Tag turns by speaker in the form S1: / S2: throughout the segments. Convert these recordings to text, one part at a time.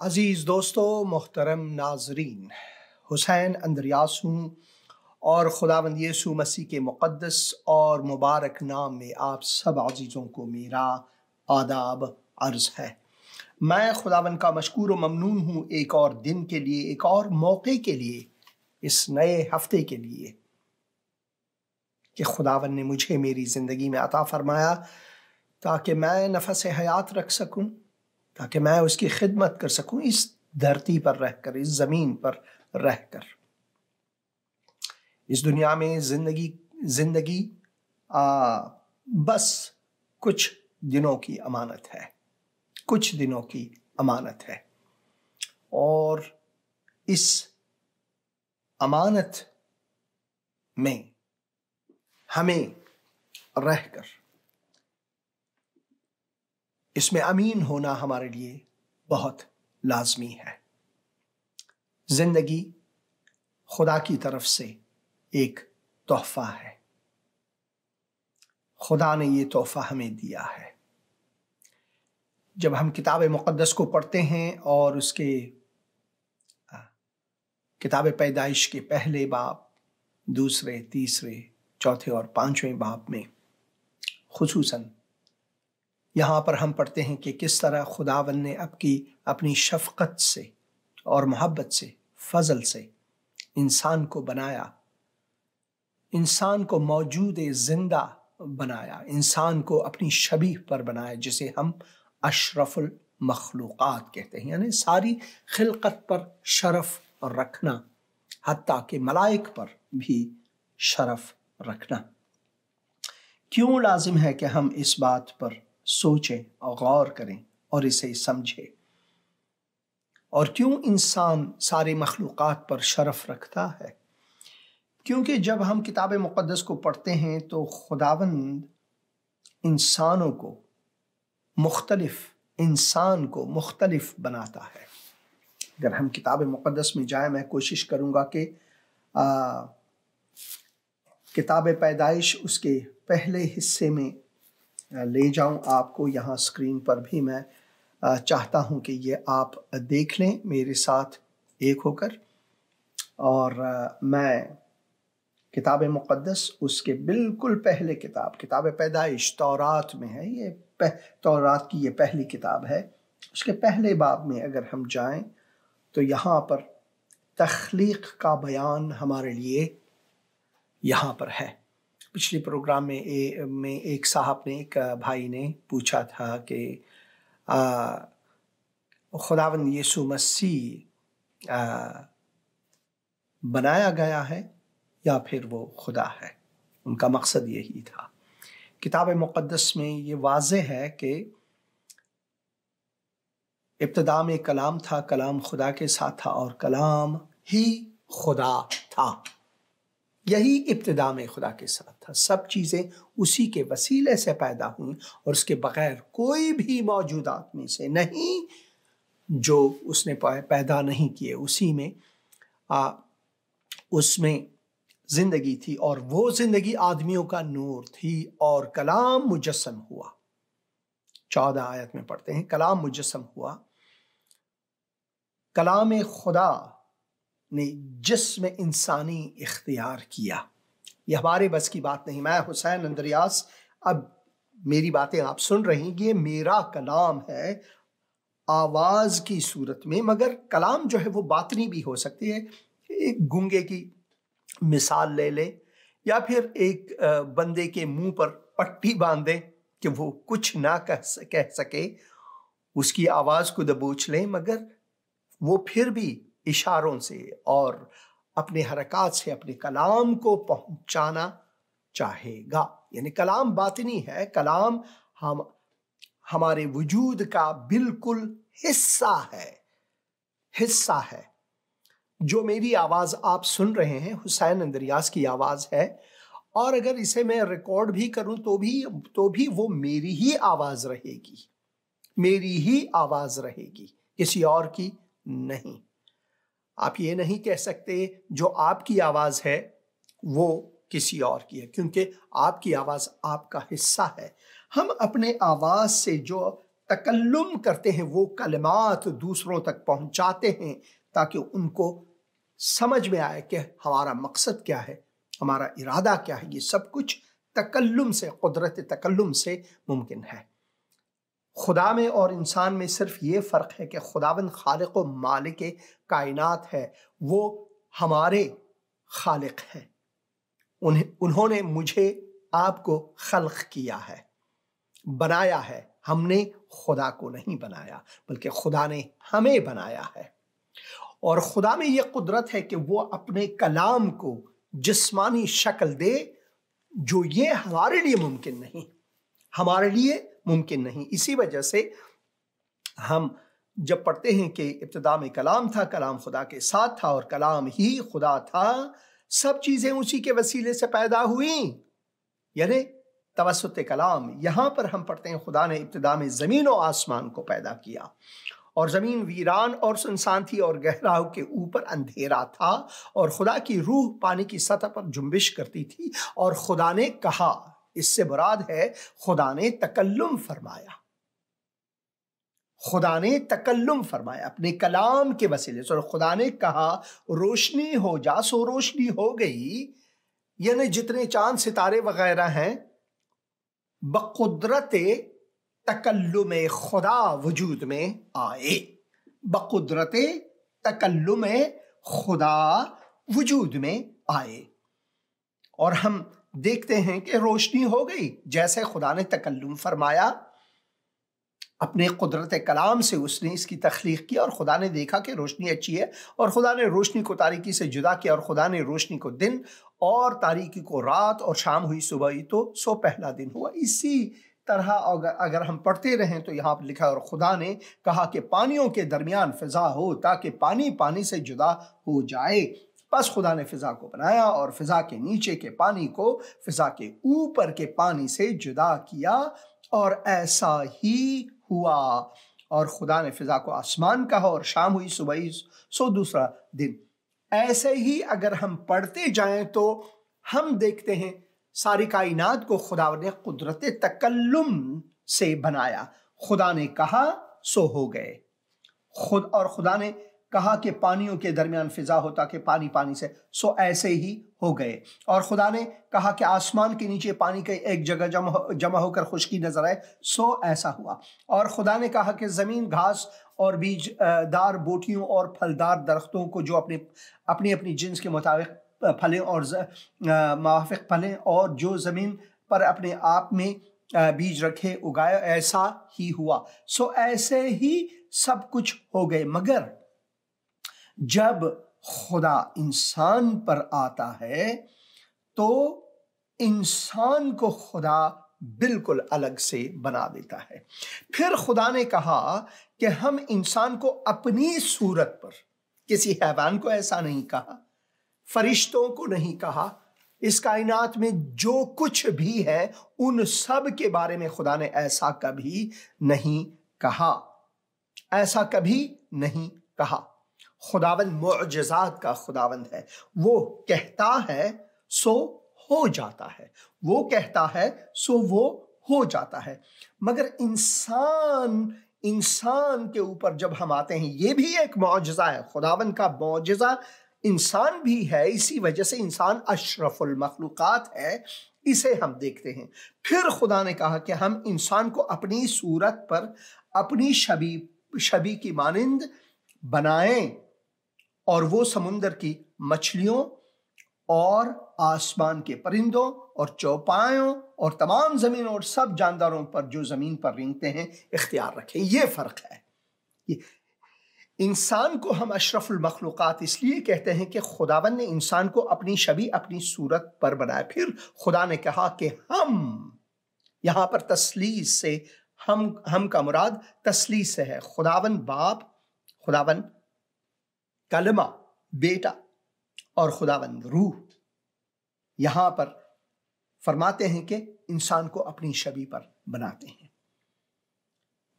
S1: عزیز دوستو، محترم ناظرین، حسین اندریاس ہوں اور خداوند یسوع مسیح کے مقدس اور مبارک نام میں آپ سب عزیزوں کو میرا آداب عرض ہے۔ میں خداوند کا مشکور و ممنون ہوں ایک اور دن کے لیے، ایک اور موقع کے لیے، اس نئے ہفتے کے لیے کہ خداوند نے مجھے میری زندگی میں عطا فرمایا تاکہ میں نفس حیات رکھ سکوں، تاکہ میں اس کی خدمت کر سکوں اس دھرتی پر رہ کر، اس زمین پر رہ کر۔ اس دنیا میں زندگی بس کچھ دنوں کی امانت ہے، کچھ دنوں کی امانت ہے، اور اس امانت میں ہمیں رہ کر اس میں امین ہونا ہمارے لیے بہت لازمی ہے۔ زندگی خدا کی طرف سے ایک تحفہ ہے، خدا نے یہ تحفہ ہمیں دیا ہے۔ جب ہم کتاب مقدس کو پڑھتے ہیں اور اس کے کتاب پیدائش کے پہلے باب، دوسرے، تیسرے، چوتھے اور پانچویں باب میں خصوصاً یہاں پر ہم پڑھتے ہیں کہ کس طرح خداوند نے اپنی شفقت سے اور محبت سے، فضل سے انسان کو بنایا، انسان کو موجود زندہ بنایا، انسان کو اپنی شبیہ پر بنایا، جسے ہم اشرف المخلوقات کہتے ہیں، یعنی ساری خلقت پر شرف رکھنا، حتیٰ کہ ملائک پر بھی شرف رکھنا۔ کیوں لازم ہے کہ ہم اس بات پر سوچیں اور غور کریں اور اسے سمجھیں؟ اور کیوں انسان ساری مخلوقات پر شرف رکھتا ہے؟ کیونکہ جب ہم کتاب مقدس کو پڑھتے ہیں تو خداوند انسان کو مختلف بناتا ہے۔ اگر ہم کتاب مقدس میں جائیں، میں کوشش کروں گا کہ کتاب پیدائش اس کے پہلے حصے میں لے جاؤں آپ کو۔ یہاں اسکرین پر بھی میں چاہتا ہوں کہ یہ آپ دیکھ لیں میرے ساتھ ایک ہو کر، اور میں کتاب مقدس اس کے بالکل پہلے کتاب پیدائش تورات میں ہے، یہ تورات کی یہ پہلی کتاب ہے۔ اس کے پہلے باب میں اگر ہم جائیں تو یہاں پر تخلیق کا بیان ہمارے لیے یہاں پر ہے۔ پچھلی پروگرام میں ایک صاحب نے، ایک بھائی نے پوچھا تھا کہ خداوند یسوع مسیح بنایا گیا ہے یا پھر وہ خدا ہے؟ ان کا مقصد یہی تھا۔ کتاب مقدس میں یہ واضح ہے کہ ابتدا میں کلام تھا، کلام خدا کے ساتھ تھا اور کلام ہی خدا تھا۔ یہی ابتدا میں خدا کے ساتھ تھا۔ سب چیزیں اسی کے وسیلے سے پیدا ہوئیں اور اس کے بغیر کوئی بھی موجودات میں سے نہیں جو اس نے پیدا نہیں کیے۔ اسی میں اس میں زندگی تھی اور وہ زندگی آدمیوں کا نور تھی، اور کلام مجسم ہوا۔ 14 آیت میں پڑھتے ہیں، کلام مجسم ہوا، کلام خدا نے جسم انسانی اختیار کیا۔ یہ ہمارے بس کی بات نہیں۔ میں حسین اندریاس، اب میری باتیں آپ سن رہی، یہ میرا کلام ہے آواز کی صورت میں، مگر کلام جو ہے وہ باطنی بھی ہو سکتی ہے۔ ایک گونگے کی مثال لے لیں، یا پھر ایک بندے کے منہ پر پٹی باندھ دیں کہ وہ کچھ نہ کہہ سکے، اس کی آواز کو دبوچ لیں، مگر وہ پھر بھی اشاروں سے اور اپنے حرکات سے اپنے کلام کو پہنچانا چاہے گا۔ یعنی کلام باطنی ہے، کلام ہمارے وجود کا بالکل حصہ ہے۔ جو میری آواز آپ سن رہے ہیں، حسین اندریاس کی آواز ہے، اور اگر اسے میں ریکارڈ بھی کروں تو بھی وہ میری ہی آواز رہے گی، میری ہی آواز رہے گی، کسی اور کی نہیں۔ آپ یہ نہیں کہہ سکتے جو آپ کی آواز ہے وہ کسی اور کی ہے، کیونکہ آپ کی آواز آپ کا حصہ ہے۔ ہم اپنے آواز سے جو تکلم کرتے ہیں، وہ کلمات دوسروں تک پہنچاتے ہیں تاکہ ان کو سمجھ میں آئے کہ ہمارا مقصد کیا ہے، ہمارا ارادہ کیا ہے۔ یہ سب کچھ تکلم سے، قدرت تکلم سے ممکن ہے۔ خدا میں اور انسان میں صرف یہ فرق ہے کہ خداوند خالق و مالک کائنات ہے، وہ ہمارے خالق ہیں۔ انہوں نے مجھے آپ کو خلق کیا ہے، بنایا ہے۔ ہم نے خدا کو نہیں بنایا بلکہ خدا نے ہمیں بنایا ہے۔ اور خدا میں یہ قدرت ہے کہ وہ اپنے کلام کو جسمانی شکل دے، جو یہ ہمارے لیے ممکن نہیں، ہمارے لیے ممکن نہیں۔ اسی وجہ سے ہم جب پڑھتے ہیں کہ ابتدا میں کلام تھا، کلام خدا کے ساتھ تھا اور کلام ہی خدا تھا، سب چیزیں اسی کے وسیلے سے پیدا ہوئیں، یعنی توسط کلام۔ یہاں پر ہم پڑھتے ہیں خدا نے ابتدا میں زمین و آسمان کو پیدا کیا، اور زمین ویران اور سنسان تھی اور گہراؤں کے اوپر اندھیرا تھا، اور خدا کی روح پانی کی سطح پر جنبش کرتی تھی، اور خدا نے کہا۔ اس سے مراد ہے خدا نے تکلم فرمایا، خدا نے تکلم فرمایا اپنے کلام کے وسیلے سے، اور خدا نے کہا روشنی ہو جا، سو روشنی ہو گئی۔ یعنی جتنے چاند ستارے وغیرہ ہیں، بقدرت تکلم خدا وجود میں آئے، بقدرت تکلم خدا وجود میں آئے۔ اور ہم دیکھتے ہیں کہ روشنی ہو گئی، جیسے خدا نے تکلم فرمایا اپنے قدرت کلام سے، اس نے اس کی تخلیق کی، اور خدا نے دیکھا کہ روشنی اچھی ہے، اور خدا نے روشنی کو تاریکی سے جدا کیا، اور خدا نے روشنی کو دن اور تاریکی کو رات، اور شام ہوئی صبح ہوئی تو سو پہلا دن ہوا۔ اسی طرح اگر ہم پڑھتے رہیں تو یہاں پر لکھا ہے، اور خدا نے کہا کہ پانیوں کے درمیان فضا ہو تاکہ پانی پانی سے جدا ہو جائے۔ پس خدا نے فضا کو بنایا اور فضا کے نیچے کے پانی کو فضا کے اوپر کے پانی سے جدا کیا، اور ایسا ہی ہوا۔ اور خدا نے فضا کو آسمان کہا، اور شام ہوئی صبح ہوئی سو دوسرا دن۔ ایسے ہی اگر ہم پڑھتے جائیں تو ہم دیکھتے ہیں ساری کائنات کو خدا نے قدرت تکلم سے بنایا۔ خدا نے کہا سو ہو گئے، اور خدا نے کہا کہ پانیوں کے درمیان فضا ہو تاکہ پانی پانی سے، سو ایسے ہی ہو گئے۔ اور خدا نے کہا کہ آسمان کے نیچے پانی کے ایک جگہ جمع ہو کر خشکی نظر آئے، سو ایسا ہوا۔ اور خدا نے کہا کہ زمین گھاس اور بیج دار بوٹیوں اور پھلدار درختوں کو جو اپنی اپنی جنس کے مطابق پھلیں اور موافق پھلیں، اور جو زمین پر اپنے آپ میں بیج رکھے اگایا، ایسا ہی ہوا۔ سو ایسے ہی سب کچھ ہو گئے۔ مگر جب خدا انسان پر آتا ہے تو انسان کو خدا بالکل الگ سے بنا دیتا ہے۔ پھر خدا نے کہا کہ ہم انسان کو اپنی صورت پر، کسی حیوان کو ایسا نہیں کہا، فرشتوں کو نہیں کہا، اس کائنات میں جو کچھ بھی ہے ان سب کے بارے میں خدا نے ایسا کبھی نہیں کہا، ایسا کبھی نہیں کہا۔ خداوند معجزات کا خداوند ہے، وہ کہتا ہے سو ہو جاتا ہے، وہ کہتا ہے سو وہ ہو جاتا ہے۔ مگر انسان کے اوپر جب ہم آتے ہیں، یہ بھی ایک معجزہ ہے، خداوند کا معجزہ انسان بھی ہے، اسی وجہ سے انسان اشرف المخلوقات ہے، اسے ہم دیکھتے ہیں۔ پھر خدا نے کہا کہ ہم انسان کو اپنی صورت پر، اپنی شبیہ کی مانند بنائیں، اور وہ سمندر کی مچھلیوں اور آسمان کے پرندوں اور چوپایوں اور تمام زمین اور سب جانداروں پر جو زمین پر رینگتے ہیں اختیار رکھیں۔ یہ فرق ہے۔ انسان کو ہم اشرف المخلوقات اس لیے کہتے ہیں کہ خداوند نے انسان کو اپنی شبیہ، اپنی صورت پر بنایا۔ پھر خدا نے کہا کہ ہم، یہاں پر تثلیث سے ہم کا مراد تثلیث سے ہے، خداوند باپ، خداوند کلمہ بیٹا، اور خداوند روح۔ یہاں پر فرماتے ہیں کہ انسان کو اپنی شبیہ پر بناتے ہیں۔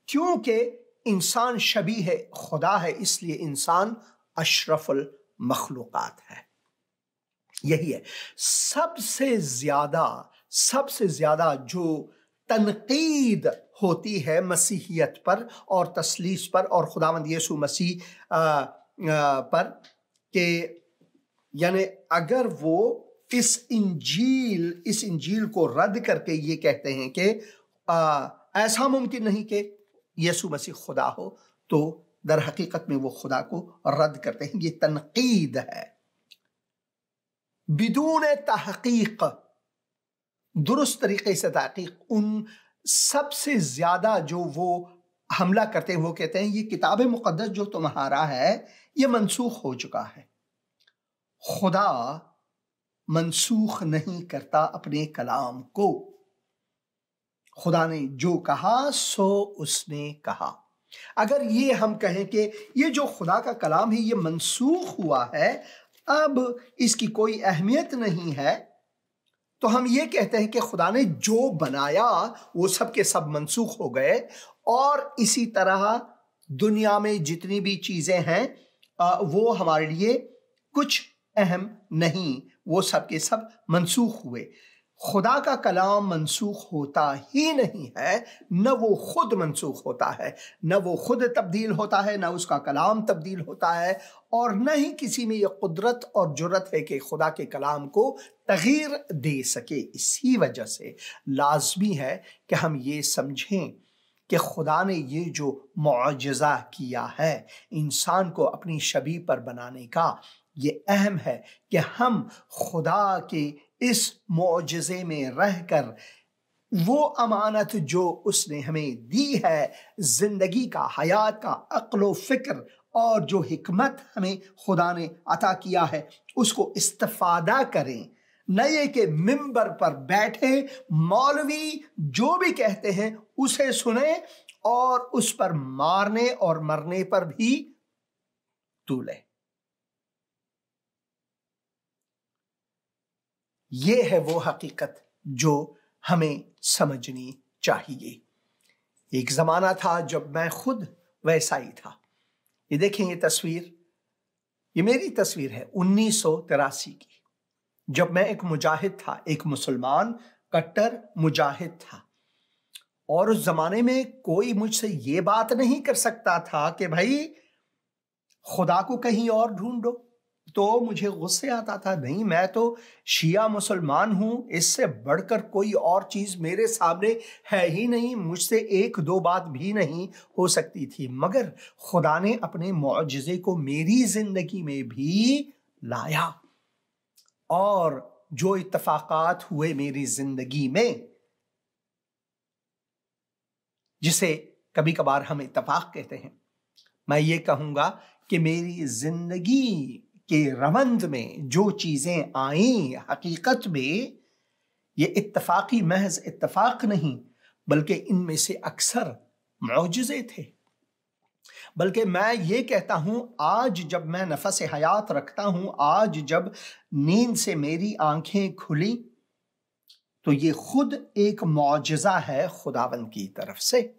S1: کیونکہ انسان شبیہ ہے خدا ہے، اس لیے انسان اشرف المخلوقات ہے۔ یہی ہے سب سے زیادہ جو तनकीद होती है मसीहियत पर और तसलीस पर और खुदावंद यीशु मसीह पर कि यानी अगर वो इस इंजील को रद्द करके ये कहते हैं कि ऐसा मुमकिन नहीं कि यीशु मसीह खुदा हो, तो दर हकीकत में वो खुदा को रद्द करते हैं। ये तनकीद है बिदून तहकीक, दुरुस्त तरीके से तहकीक। उन सबसे ज्यादा जो वो हमला करते हैं वो कहते हैं ये किताब मुकद्दस जो तुम्हारा है ये मनसूख हो चुका है। खुदा मनसूख नहीं करता अपने कलाम को। खुदा ने जो कहा सो उसने कहा। अगर ये हम कहें कि ये जो खुदा का कलाम है ये मनसूख हुआ है, अब इसकी कोई अहमियत नहीं है, तो हम ये कहते हैं कि खुदा ने जो बनाया वो सब के सब मनसूख हो गए। और इसी तरह दुनिया में जितनी भी चीजें हैं वो हमारे लिए कुछ अहम नहीं, वो सब के सब मनसूख हुए। खुदा का कलाम मनसूख होता ही नहीं है, न वो खुद मनसूख होता है, न वो खुद तब्दील होता है, न उसका कलाम तब्दील होता है, और न ही किसी में ये कुदरत और जुर्रत है कि खुदा के कलाम को तगीर दे सके। इसी वजह से लाजमी है कि हम ये समझें कि खुदा ने ये जो मुआजिज़ा किया है इंसान को अपनी शबीह पर बनाने का, ये अहम है कि हम खुदा के इस मुआजिज़े में रहकर वो अमानत जो उसने हमें दी है, जिंदगी का, हयात का, अक्ल व फिक्र और जो हिकमत हमें खुदा ने अता किया है, उसको इस्तिफादा करें। न ये कि मिंबर पर बैठे मौलवी जो भी कहते हैं उसे सुने और उस पर मारने और मरने पर भी तूले। ये है वो हकीकत जो हमें समझनी चाहिए। एक जमाना था जब मैं खुद वैसा ही था। ये देखें, ये तस्वीर, ये मेरी तस्वीर है 1983 की, जब मैं एक मुजाहिद था, एक मुसलमान कट्टर मुजाहिद था। और उस जमाने में कोई मुझसे ये बात नहीं कर सकता था कि भाई खुदा को कहीं और ढूंढो। तो मुझे गुस्से आता था, नहीं मैं तो शिया मुसलमान हूं, इससे बढ़कर कोई और चीज मेरे सामने है ही नहीं, मुझसे एक दो बात भी नहीं हो सकती थी। मगर खुदा ने अपने मुआजिज़े को मेरी जिंदगी में भी लाया, और जो इत्तफाकात हुए मेरी जिंदगी में, जिसे कभी कभार हम इत्तफाक कहते हैं, मैं ये कहूंगा कि मेरी जिंदगी के रवंद में जो चीजें आई, हकीकत में ये इत्तफाकी महज इत्तफाक नहीं, बल्कि इनमें से अक्सर मौजज़े थे। बल्कि मैं ये कहता हूं, आज जब मैं नफस हयात रखता हूं, आज जब नींद से मेरी आंखें खुली, तो ये खुद एक मौजज़ा है खुदावंद की तरफ से।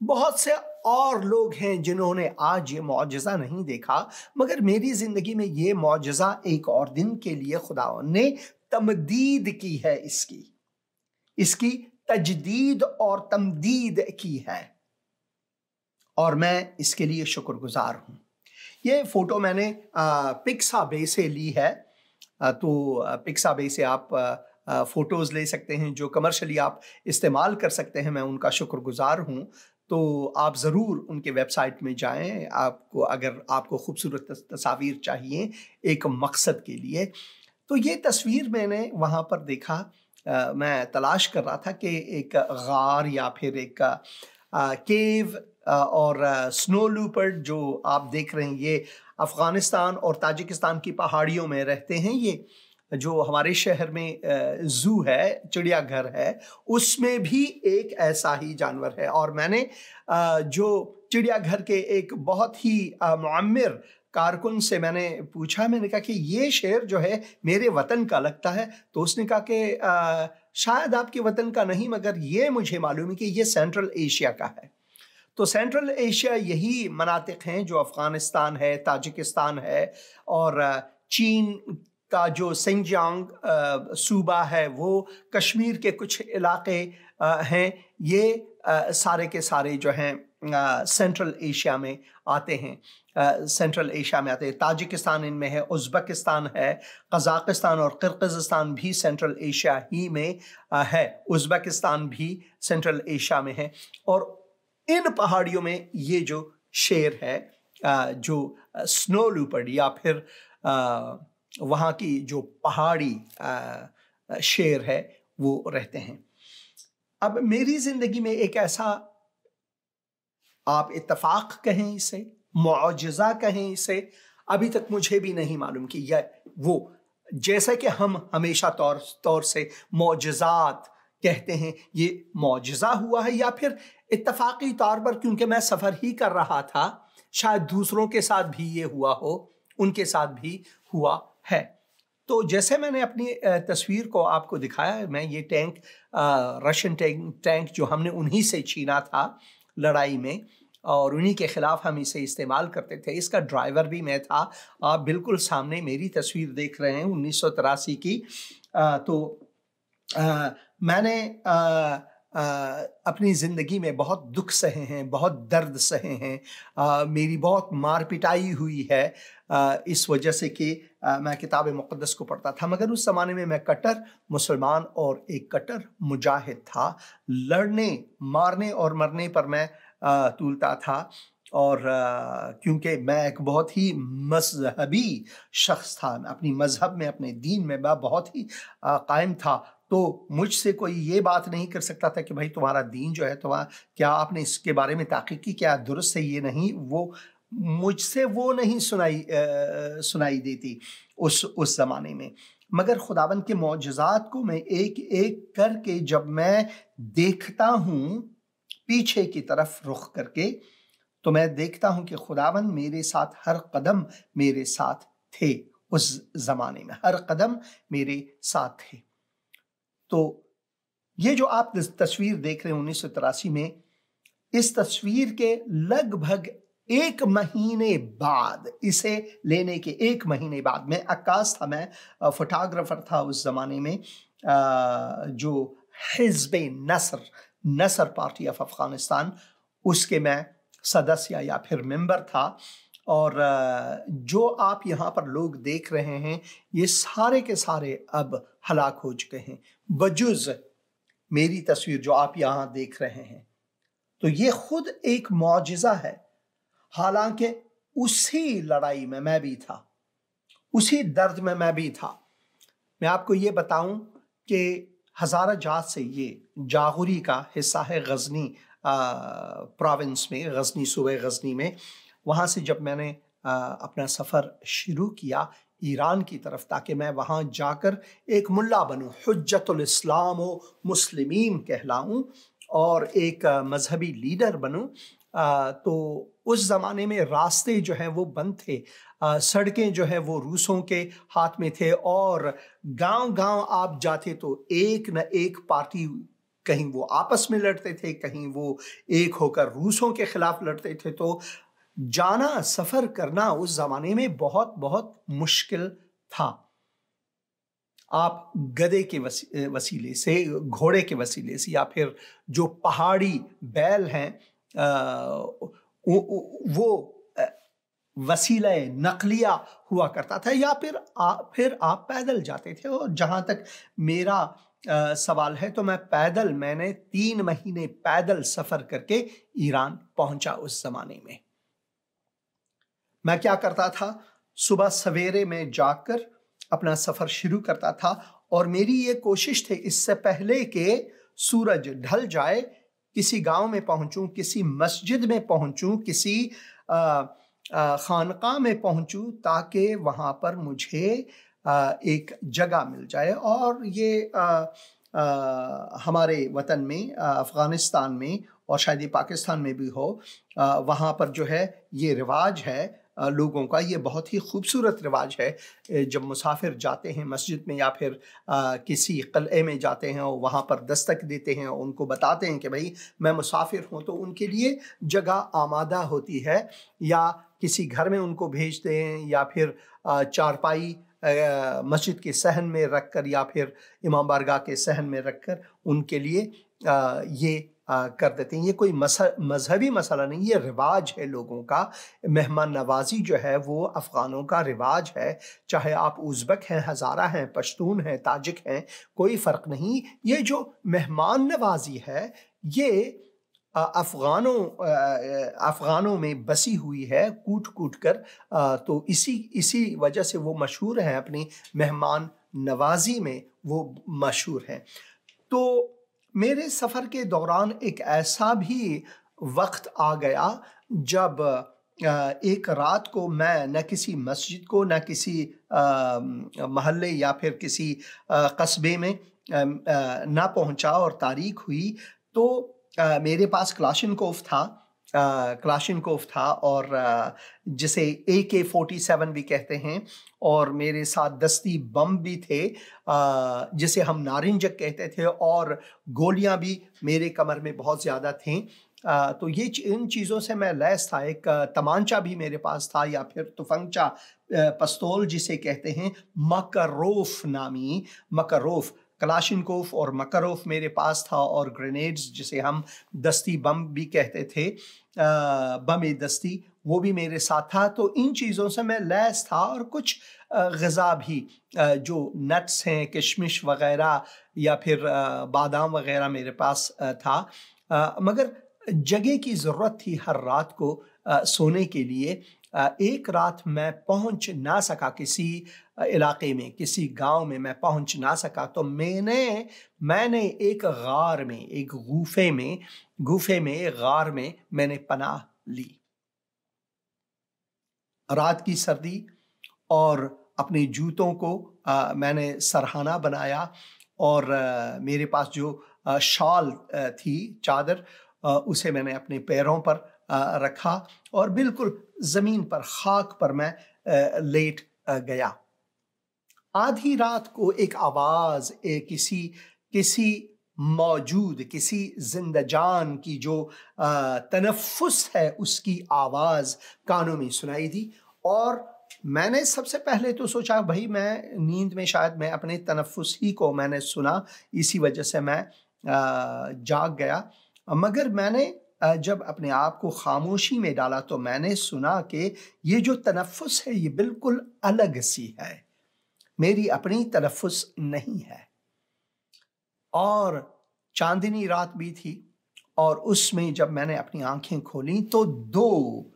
S1: बहुत से और लोग हैं जिन्होंने आज ये मौजज़ा नहीं देखा, मगर मेरी जिंदगी में ये मौजज़ा एक और दिन के लिए खुदावंद ने तमदीद की है, इसकी तजदीद और तमदीद की है, और मैं इसके लिए शुक्रगुजार हूं। ये फोटो मैंने पिक्साबे से ली है। तो पिक्साबे से आप फोटोज ले सकते हैं जो कमर्शियली आप इस्तेमाल कर सकते हैं, मैं उनका शुक्रगुजार हूं। तो आप ज़रूर उनके वेबसाइट में जाएं, आपको अगर आपको खूबसूरत तस्वीर चाहिए एक मकसद के लिए। तो ये तस्वीर मैंने वहाँ पर देखा, मैं तलाश कर रहा था कि एक गार या फिर एक केव और स्नो लूपर्ड जो आप देख रहे हैं, ये अफ़गानिस्तान और ताजिकिस्तान की पहाड़ियों में रहते हैं। ये जो हमारे शहर में जू है, चिड़ियाघर है, उसमें भी एक ऐसा ही जानवर है। और मैंने जो चिड़ियाघर के एक बहुत ही मुअम्मिर कारकुन से मैंने पूछा, मैंने कहा कि ये शेर जो है मेरे वतन का लगता है। तो उसने कहा कि शायद आपके वतन का नहीं, मगर ये मुझे मालूम है कि ये सेंट्रल एशिया का है। तो सेंट्रल एशिया यही मनातिक हैं जो अफ़गानिस्तान है, ताजिकिस्तान है और चीन کا جو سنجیانگ صوبہ ہے، وہ کشمیر کے کچھ علاقے ہیں، یہ سارے کے سارے جو ہیں سینٹرل ایشیا میں آتے ہیں، تاجکستان ان میں ہے، ازبکستان ہے، قزاقستان اور قرقزستان بھی سینٹرل ایشیا ہی میں ہے، ازبکستان بھی سینٹرل ایشیا میں ہے۔ اور ان پہاڑیوں میں یہ جو شیر ہے، جو سنو لیوپرڈ یا پھر وہاں کی جو پہاڑی شیر ہے، وہ رہتے ہیں۔ اب میری زندگی میں ایک ایسا، آپ اتفاق کہیں اسے، معجزہ کہیں اسے، ابھی تک مجھے بھی نہیں معلوم کہ یہ وہ، جیسا کہ ہم ہمیشہ طور سے معجزات کہتے ہیں، یہ معجزہ ہوا ہے یا پھر اتفاقی طور پر کیونکہ میں سفر ہی کر رہا تھا، شاید دوسروں کے ساتھ بھی یہ ہوا ہو، ان کے ساتھ بھی ہوا ہے۔ تو جیسے میں نے اپنی تصویر کو آپ کو دکھایا، میں یہ ٹینک، رشین ٹینک جو ہم نے انہی سے چھینا تھا لڑائی میں، اور انہی کے خلاف ہم اسے استعمال کرتے تھے، اس کا ڈرائیور بھی میں تھا۔ آپ بالکل سامنے میری تصویر دیکھ رہے ہیں 1983 کی۔ تو میں نے اپنی زندگی میں بہت دکھ سہے ہیں، بہت درد سہے ہیں، میری بہت مار پٹائی ہوئی ہے، اس وجہ سے کہ میں کتاب مقدس کو پڑھتا تھا، مگر اس زمانے میں کٹر مسلمان اور ایک کٹر مجاہد تھا۔ لڑنے، مارنے اور مرنے پر میں تولتا تھا، اور کیونکہ میں ایک بہت ہی مذہبی شخص تھا، اپنی مذہب میں، اپنے دین میں میں بہت ہی قائم تھا، تو مجھ سے کوئی یہ بات نہیں کر سکتا تھا کہ بھائی تمہارا دین جو ہے، کیا آپ نے اس کے بارے میں تحقیق کی، کیا درست ہے یہ نہیں، وہ مجھ سے وہ نہیں سنائی دیتی اس زمانے میں۔ مگر خداوند کے معجزات کو میں ایک ایک کر کے جب میں دیکھتا ہوں، پیچھے کی طرف رخ کر کے، تو میں دیکھتا ہوں کہ خداوند میرے ساتھ ہر قدم میرے ساتھ تھے، اس زمانے میں ہر قدم میرے ساتھ تھے۔ تو یہ جو آپ تصویر دیکھ رہے ہیں 1983 میں، اس تصویر کے لگ بھگ ایک مہینے بعد، اسے لینے کے ایک مہینے بعد، میں عکاس تھا، میں فوٹوگرافر تھا اس زمانے میں، جو حزب نصر پارٹی آف افغانستان، اس کے میں سدسیہ یا پھر ممبر تھا۔ اور جو آپ یہاں پر لوگ دیکھ رہے ہیں، یہ سارے کے سارے اب ہلاک ہو چکے ہیں، بجز میری تصویر جو آپ یہاں دیکھ رہے ہیں۔ تو یہ خود ایک معجزہ ہے، حالانکہ اسی لڑائی میں میں بھی تھا، اسی درد میں میں بھی تھا۔ میں آپ کو یہ بتاؤں کہ ہزارہ جات سے یہ جاغوری کا حصہ ہے، غزنی پروونس میں، غزنی صوبہ غزنی میں۔ وہاں سے جب میں نے اپنا سفر شروع کیا ایران کی طرف، تاکہ میں وہاں جا کر ایک ملا بنوں، حجت الاسلام و مسلمین کہلاؤں، اور ایک مذہبی لیڈر بنوں، تو اس زمانے میں راستے جو ہیں وہ بند تھے، سڑکیں جو ہیں وہ روسوں کے ہاتھ میں تھے، اور گاؤں گاؤں آپ جاتے تو ایک نہ ایک پارٹی، کہیں وہ آپس میں لڑتے تھے، کہیں وہ ایک ہو کر روسوں کے خلاف لڑتے تھے۔ تو جانا، سفر کرنا اس زمانے میں بہت بہت مشکل تھا۔ آپ گدے کے وسیلے سے، گھوڑے کے وسیلے سے، یا پھر جو پہاڑی بیل ہیں، وہ وسیلہ نقلیہ ہوا کرتا تھا، یا پھر آپ پیدل جاتے تھے۔ اور جہاں تک میرا سوال ہے، تو میں نے 3 مہینے پیدل سفر کر کے ایران پہنچا اس زمانے میں۔ میں کیا کرتا تھا، صبح سویرے میں جا کر اپنا سفر شروع کرتا تھا، اور میری یہ کوشش تھی اس سے پہلے کہ سورج ڈھل جائے، کسی گاؤں میں پہنچوں، کسی مسجد میں پہنچوں، کسی خانقاہ میں پہنچوں، تاکہ وہاں پر مجھے ایک جگہ مل جائے۔ اور یہ ہمارے وطن میں، افغانستان میں، اور شاید یہ پاکستان میں بھی ہو، وہاں پر جو ہے یہ رواج ہے لوگوں کا، یہ بہت ہی خوبصورت رواج ہے۔ جب مسافر جاتے ہیں مسجد میں یا پھر کسی قلعے میں جاتے ہیں اور وہاں پر دستک دیتے ہیں اور ان کو بتاتے ہیں کہ بھائی میں مسافر ہوں، تو ان کے لیے جگہ آمادہ ہوتی ہے، یا کسی گھر میں ان کو بھیجتے ہیں، یا پھر چارپائی मस्जिद के सहन में रख कर या फिर इमाम बारगाह के सहन में रख कर उनके लिए ये कर देते हैं। ये कोई मजहबी मसला नहीं, ये रिवाज है लोगों का। मेहमान नवाजी जो है वो अफ़गानों का रिवाज है, चाहे आप उज़्बेक हैं, हज़ारा हैं, पश्तून हैं, ताजिक हैं, कोई फ़र्क नहीं। ये जो मेहमान नवाजी है ये अफ़गानों में बसी हुई है कूट कूट कर। तो इसी वजह से वो मशहूर हैं, अपनी मेहमान नवाजी में वो मशहूर हैं। तो मेरे सफ़र के दौरान एक ऐसा भी वक्त आ गया जब एक रात को मैं न किसी मस्जिद को, न किसी महल्ले या फिर किसी कस्बे में ना पहुंचा और तारीख हुई। तो मेरे पास क्लाशिनकोफ था और जिसे AK-47 भी कहते हैं, और मेरे साथ दस्ती बम भी थे जिसे हम नारिंजक कहते थे, और गोलियां भी मेरे कमर में बहुत ज़्यादा थीं। तो ये इन चीज़ों से मैं लैस था। एक तमांचा भी मेरे पास था, या फिर तुफंगचा, पस्तौल जिसे कहते हैं, मकरोफ नामी, मकरोफ, क्लाशिनकोफ और मकरोफ मेरे पास था, और ग्रेनेड्स जिसे हम दस्ती बम भी कहते थे, बम दस्ती, वो भी मेरे साथ था। तो इन चीज़ों से मैं लैस था, और कुछ ग़िज़ा भी जो नट्स हैं, किशमिश वग़ैरह या फिर बादाम वग़ैरह मेरे पास था। मगर जगह की ज़रूरत थी हर रात को सोने के लिए। एक रात मैं पहुंच ना सका किसी इलाके में, किसी गांव में मैं पहुंच ना सका। तो मैंने एक गार में, एक गुफे में गार में मैंने पनाह ली। रात की सर्दी, और अपने जूतों को मैंने सरहाना बनाया, और मेरे पास जो शॉल थी, चादर, उसे मैंने अपने पैरों पर रखा, और बिल्कुल ज़मीन पर, खाक पर मैं लेट गया। आधी रात को एक आवाज़, किसी मौजूद, किसी जिंदजान की जो तनफ़ुस है उसकी आवाज़ कानों में सुनाई दी। और मैंने सबसे पहले तो सोचा भाई मैं नींद में शायद मैं अपने तनफ़ुस ही को मैंने सुना, इसी वजह से मैं जाग गया। मगर मैंने जब अपने आप को खामोशी में डाला तो मैंने सुना कि ये जो तनफ़ुस है ये बिल्कुल अलग सी है, मेरी अपनी तनफ़ुस नहीं है। और चांदनी रात भी थी, और उसमें जब मैंने अपनी आंखें खोली तो दो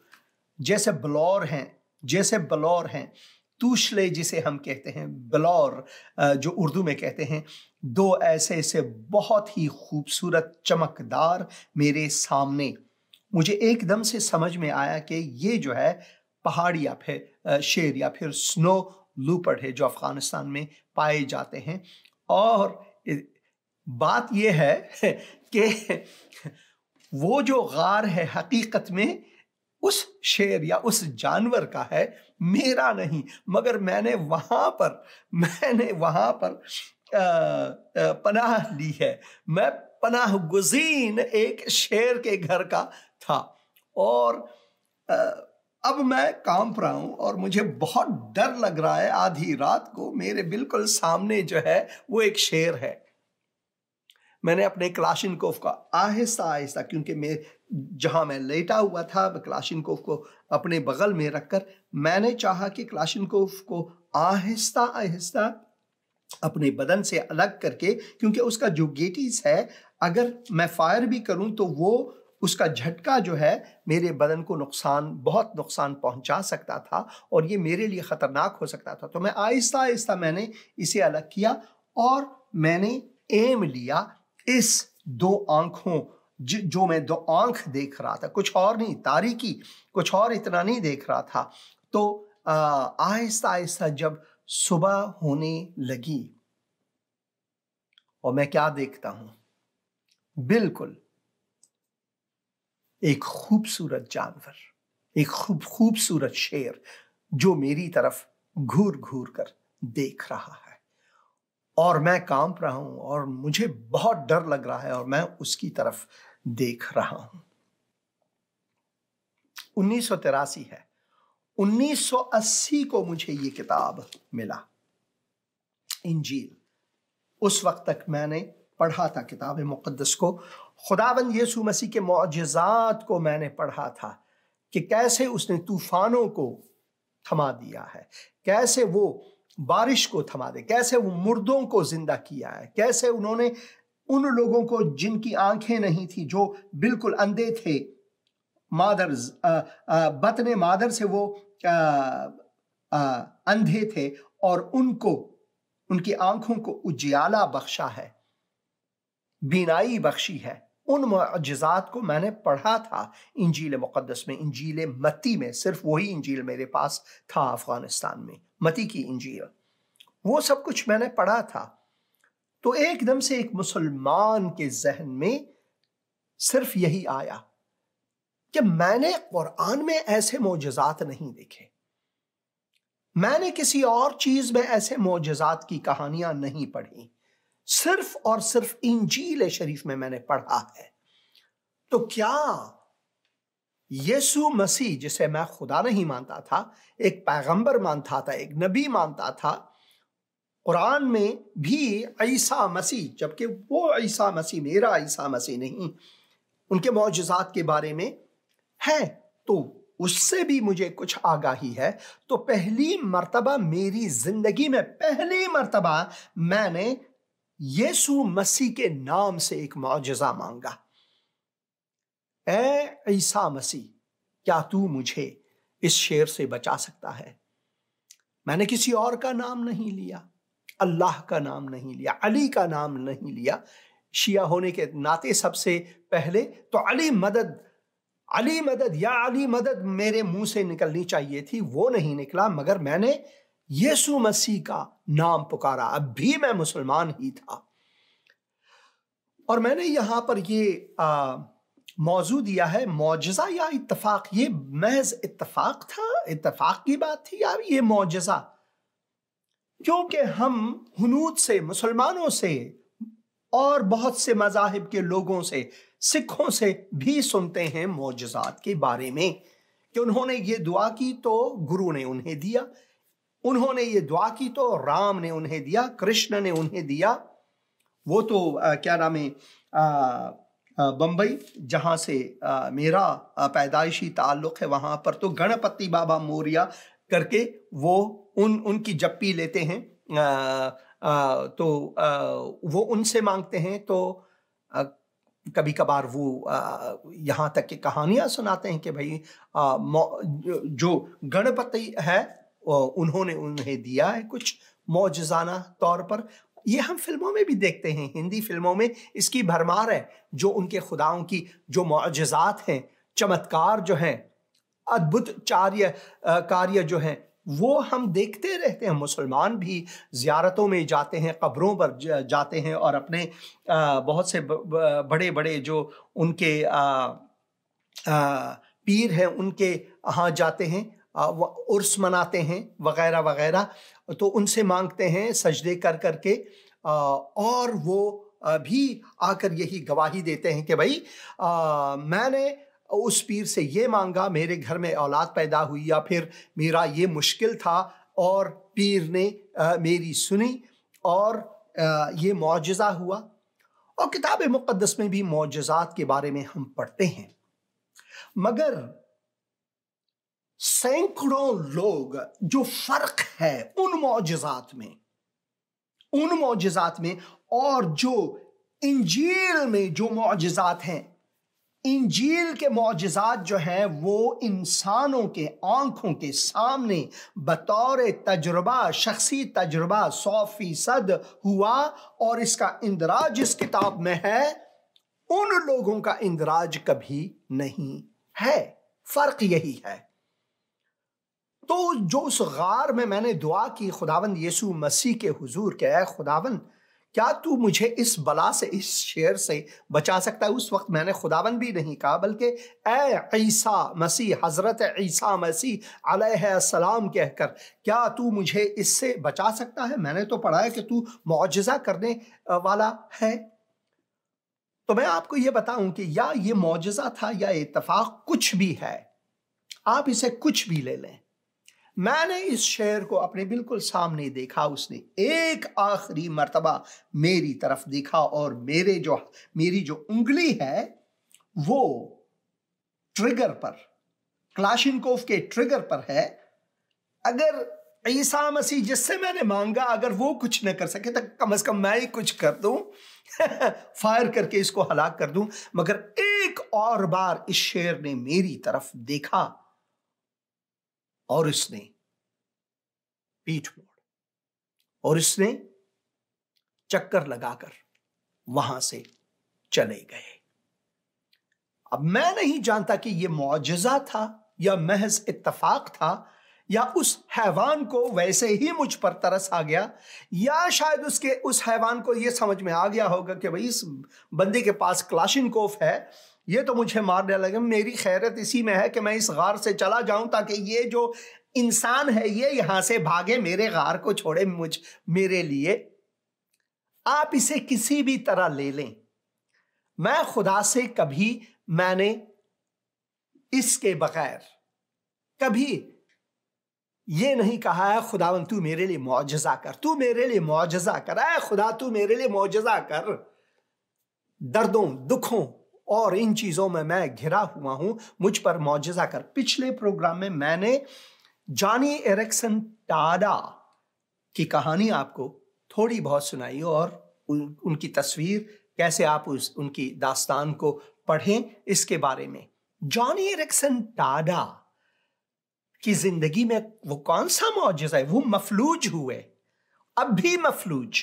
S1: जैसे बलौर हैं, तूशले जिसे हम कहते हैं, बलौर जो उर्दू में कहते हैं, दो ऐसे बहुत ही खूबसूरत चमकदार मेरे सामने। मुझे एकदम से समझ में आया कि ये जो है पहाड़ी या फिर शेर या फिर स्नो लूपर्ड है जो अफगानिस्तान में पाए जाते हैं। और बात यह है कि वो जो गार है हकीकत में उस शेर या उस जानवर का है, मेरा नहीं। मगर मैंने वहां पर पनाह ली है। मैं पनाह गुज़ीन एक शेर के घर का था, और अब मैं कांप रहा हूं और मुझे बहुत डर लग रहा है। आधी रात को मेरे बिल्कुल सामने जो है वो एक शेर है। मैंने अपने क्लाशिनकोफ का आहिस्ता आहिस्ता, क्योंकि जहां मैं लेटा हुआ था, क्लाशिनकोफ को अपने बगल में रखकर मैंने चाहा कि क्लाशिनकोफ को आहिस्ता आहिस्ता अपने बदन से अलग करके, क्योंकि उसका जो गेटीज है, अगर मैं फायर भी करूं तो वो उसका झटका जो है मेरे बदन को बहुत नुकसान पहुंचा सकता था, और ये मेरे लिए खतरनाक हो सकता था। तो मैं आहिस्ता आहिस्ता मैंने इसे अलग किया, और मैंने एम लिया इस दो आंखों, जो मैं दो आंख देख रहा था, कुछ और नहीं, तारीकी, कुछ और इतना नहीं देख रहा था। तो आहिस्ता आहिस्ता जब सुबह होने लगी, और मैं क्या देखता हूं, बिल्कुल एक खूबसूरत जानवर, एक खूबसूरत शेर जो मेरी तरफ घूर घूर कर देख रहा है, और मैं कांप रहा हूं और मुझे बहुत डर लग रहा है, और मैं उसकी तरफ देख रहा हूं। 1983 है। 1980 को मुझे ये किताब मिला। इंजील। उस वक्त तक मैंने पढ़ा था किताब मुक़द्दस को, खुदावंद यीशु मसीह के मौजज़ात को मैंने पढ़ा था कि कैसे उसने तूफानों को थमा दिया है, कैसे वो बारिश को थमा दे, कैसे वो मुर्दों को जिंदा किया है, कैसे उन्होंने उन लोगों को जिनकी आंखें नहीं थी, जो बिल्कुल अंधे थे, बतने मादर से वो अंधे थे, और उनको उनकी आंखों को उजियाला बख्शा है, बीनाई बख्शी है। उन मुअज्जिज़ात को मैंने पढ़ा था इंजील मुक़द्दस में, इंजील मत्ती में। सिर्फ वही इंजील मेरे पास था अफगानिस्तान में, मत्ती की इंजील। वो सब कुछ मैंने पढ़ा था। तो एकदम से एक मुसलमान के जहन में सिर्फ यही आया कि मैंने कुरान में ऐसे मौजज़ात नहीं देखे, मैंने किसी और चीज में ऐसे मौजज़ात की कहानियां नहीं पढ़ी, सिर्फ और सिर्फ इंजील शरीफ में मैंने पढ़ा है। तो क्या यीशु मसीह, जिसे मैं खुदा नहीं मानता था, एक पैगंबर मानता था, एक नबी मानता था, कुरान में भी ईसा मसीह, जबकि वो ईसा मसीह मेरा ईसा मसीह नहीं, उनके मौजज़ात के बारे में है, तो उससे भी मुझे कुछ आगाही है। तो पहली मर्तबा मेरी जिंदगी में, पहली मर्तबा मैंने यीशु मसीह के नाम से एक मौजज़ा मांगा, ऐ ईसा मसीह, क्या तू मुझे इस शेर से बचा सकता है? मैंने किसी और का नाम नहीं लिया, अल्लाह का नाम नहीं लिया, अली का नाम नहीं लिया। शिया होने के नाते सबसे पहले तो अली मदद, अली मदद या अली मदद मेरे मुंह से निकलनी चाहिए थी, वो नहीं निकला, मगर मैंने यीशु मसीह का नाम पुकारा। अब भी मैं मुसलमान ही था। और मैंने यहां पर ये मौजू दिया है, मौजज़ा या इत्तफाक। ये महज इत्तफाक था, इत्तफाक की बात थी, या ये मौजज़ा? क्योंकि हम हुनूद से, मुसलमानों से और बहुत से मज़ाहिब के लोगों से, सिखों से भी सुनते हैं मौजज़ात के बारे में कि उन्होंने ये दुआ की तो गुरु ने उन्हें दिया, उन्होंने ये दुआ की तो राम ने उन्हें दिया, कृष्ण ने उन्हें दिया। वो तो क्या नाम है, बम्बई जहाँ से मेरा पैदाइशी ताल्लुक़ है, वहाँ पर तो गणपति बाबा मोरिया करके वो उनकी जप्पी लेते हैं, तो वो उनसे मांगते हैं। तो कभी कभार वो यहाँ तक कि कहानियाँ सुनाते हैं कि भाई जो गणपति है उन्होंने उन्हें दिया है कुछ मौजज़ाना तौर पर। ये हम फिल्मों में भी देखते हैं, हिंदी फिल्मों में इसकी भरमार है, जो उनके खुदाओं की जो मौजज़ात हैं, चमत्कार जो हैं, अद्भुत कार्य जो हैं, वो हम देखते रहते हैं। मुसलमान भी ज़ियारतों में जाते हैं, कब्रों पर जाते हैं, और अपने बहुत से बड़े बड़े जो उनके पीर हैं उनके यहाँ जाते हैं, उर्स मनाते हैं वगैरह वगैरह। तो उनसे मांगते हैं सजदे कर करके, और वो भी आकर यही गवाही देते हैं कि भाई मैंने उस पीर से ये मांगा, मेरे घर में औलाद पैदा हुई, या फिर मेरा ये मुश्किल था और पीर ने मेरी सुनी और ये मौजज़ा हुआ। और किताब मुक़द्दस में भी मौजज़ात के बारे में हम पढ़ते हैं, मगर सैकड़ों लोग, जो फर्क है उन मौजज़ात में और जो इंजील में जो मौजज़ात हैं, इंजील के मौजज़ात जो हैं वो इंसानों के आंखों के सामने बतौर तजुर्बा, शख्सी तजुर्बा 100% हुआ, और इसका इंदराज इस किताब में है, उन लोगों का इंदराज कभी नहीं है। फर्क यही है। तो जो उस गार में मैंने दुआ की खुदावंद यीशु मसीह के हुजूर के, ऐ खुदावंद, क्या तू मुझे इस बला से, इस शेर से बचा सकता है? उस वक्त मैंने खुदावंद भी नहीं कहा, बल्कि ऐ ईसा मसीह, हज़रत ईसा मसीह अलैहिस्सलाम कहकर, क्या तू मुझे इससे बचा सकता है? मैंने तो पढ़ा है कि तू मौजज़ा करने वाला है। तो मैं आपको ये बताऊं कि या ये मौजज़ा था या इत्तफाक, कुछ भी है, आप इसे कुछ भी ले लें, میں نے اس شیر کو اپنے بالکل سامنے دیکھا، اس نے ایک آخری مرتبہ میری طرف دیکھا اور میری جو انگلی ہے وہ ٹریگر پر، کلاشنکوف کے ٹریگر پر ہے۔ اگر عیسیٰ مسیح جس سے میں نے مانگا اگر وہ کچھ نہ کر سکے تو کم از کم میں ہی کچھ کر دوں، فائر کر کے اس کو ہلاک کر دوں۔ مگر ایک اور بار اس شیر نے میری طرف دیکھا اور اس نے پیٹھ موڑ اور اس نے چکر لگا کر وہاں سے چلے گئے۔ اب میں نہیں جانتا کہ یہ معجزہ تھا یا محض اتفاق تھا، یا اس حیوان کو ویسے ہی مجھ پر ترس آ گیا، یا شاید اس حیوان کو یہ سمجھ میں آ گیا ہوگا کہ بھئی اس بندے کے پاس کلاشنکوف ہے، یہ تو مجھے مارنے لگے، میری خیرت اسی میں ہے کہ میں اس غار سے چلا جاؤں تاکہ یہ جو انسان ہے یہ یہاں سے بھاگے، میرے غار کو چھوڑے میرے لیے۔ آپ اسے کسی بھی طرح لے لیں، میں خدا سے کبھی میں نے اس کے بغیر کبھی یہ نہیں کہا ہے خداوند تو میرے لیے معجزہ کر، تو میرے لیے معجزہ کر، اے خدا تو میرے لیے معجزہ کر۔ دردوں، دکھوں اور ان چیزوں میں گھرا ہوا ہوں، مجھ پر معجزہ کر۔ پچھلے پروگرام میں نے جانی ایرکسن ٹاڈا کی کہانی آپ کو تھوڑی بہت سنائی اور ان کی تصویر کیسے آپ ان کی داستان کو پڑھیں اس کے بارے میں۔ جانی ایرکسن ٹاڈا کی زندگی میں وہ کون سا معجزہ ہے؟ وہ مفلوج ہوئے، اب بھی مفلوج۔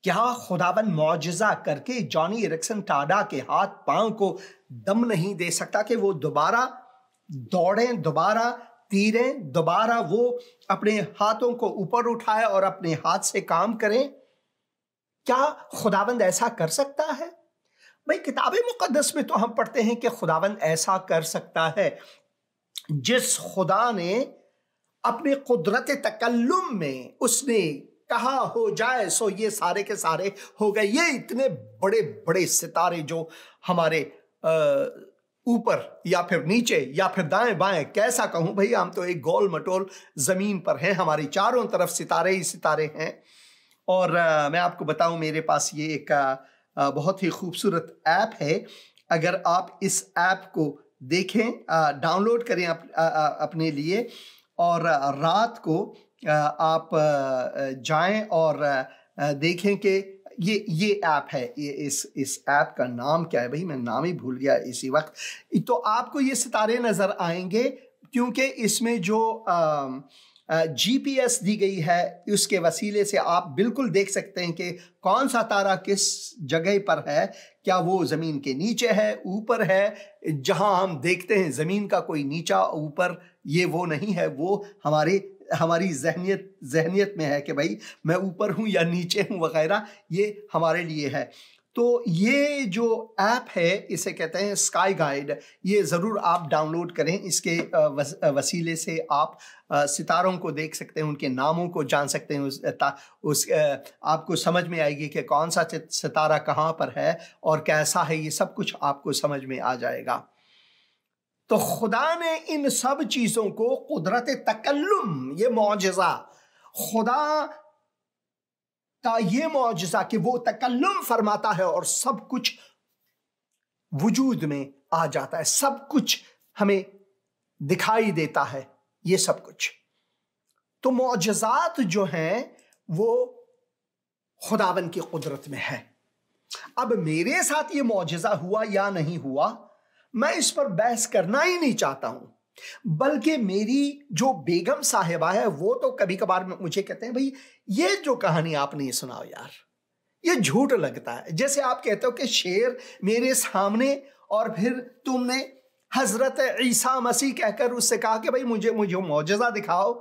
S1: کیا خداوند معجزہ کر کے جانی ایرکسن ٹاڈا کے ہاتھ پاؤں کو دم نہیں دے سکتا کہ وہ دوبارہ دوڑیں، دوبارہ تیریں، دوبارہ وہ اپنے ہاتھوں کو اوپر اٹھائے اور اپنے ہاتھ سے کام کریں؟ کیا خداوند ایسا کر سکتا ہے؟ بھئی کتاب مقدس میں تو ہم پڑھتے ہیں کہ خداوند ایسا کر سکتا ہے۔ جس خدا نے اپنے قدرت تکلم میں اس نے کہا ہو جائے سو یہ سارے کے سارے ہو گئے۔ یہ اتنے بڑے بڑے ستارے جو ہمارے اوپر یا پھر نیچے یا پھر دائیں بائیں، کیسا کہوں بھئی، ہم تو ایک گول مٹول زمین پر ہیں، ہماری چاروں طرف ستارے ہی ستارے ہیں۔ اور میں آپ کو بتاؤں میرے پاس یہ ایک بہت ہی خوبصورت ایپ ہے۔ اگر آپ اس ایپ کو دیکھیں، ڈاؤن لوڈ کریں اپنے لیے، اور رات کو آپ جائیں اور دیکھیں کہ یہ ایپ ہے۔ اس ایپ کا نام کیا ہے بھائی؟ میں نام ہی بھول گیا اسی وقت۔ تو آپ کو یہ ستارے نظر آئیں گے کیونکہ اس میں جو جی پی ایس دی گئی ہے اس کے وسیلے سے آپ بالکل دیکھ سکتے ہیں کہ کون سا تارا کس جگہ پر ہے۔ کیا وہ زمین کے نیچے ہے، اوپر ہے؟ جہاں ہم دیکھتے ہیں زمین کا کوئی نیچا اوپر، یہ وہ نہیں ہے۔ وہ ہماری ذہنیت میں ہے کہ بھائی میں اوپر ہوں یا نیچے ہوں وغیرہ، یہ ہمارے لیے ہے۔ تو یہ جو ایپ ہے اسے کہتے ہیں اسکائی گائیڈ، یہ ضرور آپ ڈاؤن لوڈ کریں۔ اس کے وسیلے سے آپ ستاروں کو دیکھ سکتے ہیں، ان کے ناموں کو جان سکتے ہیں، آپ کو سمجھ میں آئے گی کہ کون سا ستارہ کہاں پر ہے اور کیسا ہے، یہ سب کچھ آپ کو سمجھ میں آ جائے گا۔ تو خدا نے ان سب چیزوں کو قدرت تکلم، یہ معجزہ، خدا کا یہ معجزہ کہ وہ تکلم فرماتا ہے اور سب کچھ وجود میں آ جاتا ہے، سب کچھ ہمیں دکھائی دیتا ہے، یہ سب کچھ۔ تو معجزات جو ہیں وہ خداوند کی قدرت میں ہے۔ اب میرے ساتھ یہ معجزہ ہوا یا نہیں ہوا، میں اس پر بحث کرنا ہی نہیں چاہتا ہوں، بلکہ میری جو بیگم صاحبہ ہے وہ تو کبھی کبھار مجھے کہتے ہیں بھئی یہ جو کہانی آپ نے سناؤ یار، یہ جھوٹ لگتا ہے۔ جیسے آپ کہتے ہو کہ شیر میرے سامنے اور پھر تم نے حضرت عیسیٰ مسیح کہہ کر اس سے کہا کہ بھئی مجھے معجزہ دکھاؤ،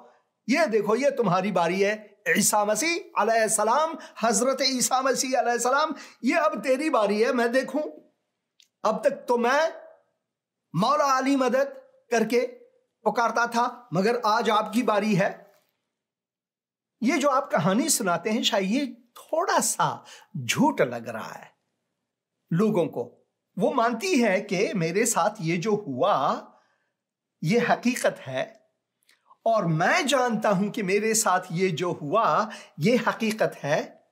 S1: یہ دیکھو یہ تمہاری باری ہے عیسیٰ مسیح علیہ السلام، حضرت عیسیٰ مسیح علیہ السلام، یہ اب تیری باری ہے، میں دیکھوں۔ اب تک تو میں مولا علی مدد کر کے پکارتا تھا، مگر آج آپ کی باری ہے۔ یہ جو آپ کہانی سناتے ہیں شاید یہ تھوڑا سا جھوٹ لگ رہا ہے لوگوں کو، वो मानती है कि मेरे साथ ये जो हुआ ये हकीकत है, और मैं जानता हूं कि मेरे साथ ये जो हुआ ये हकीकत है,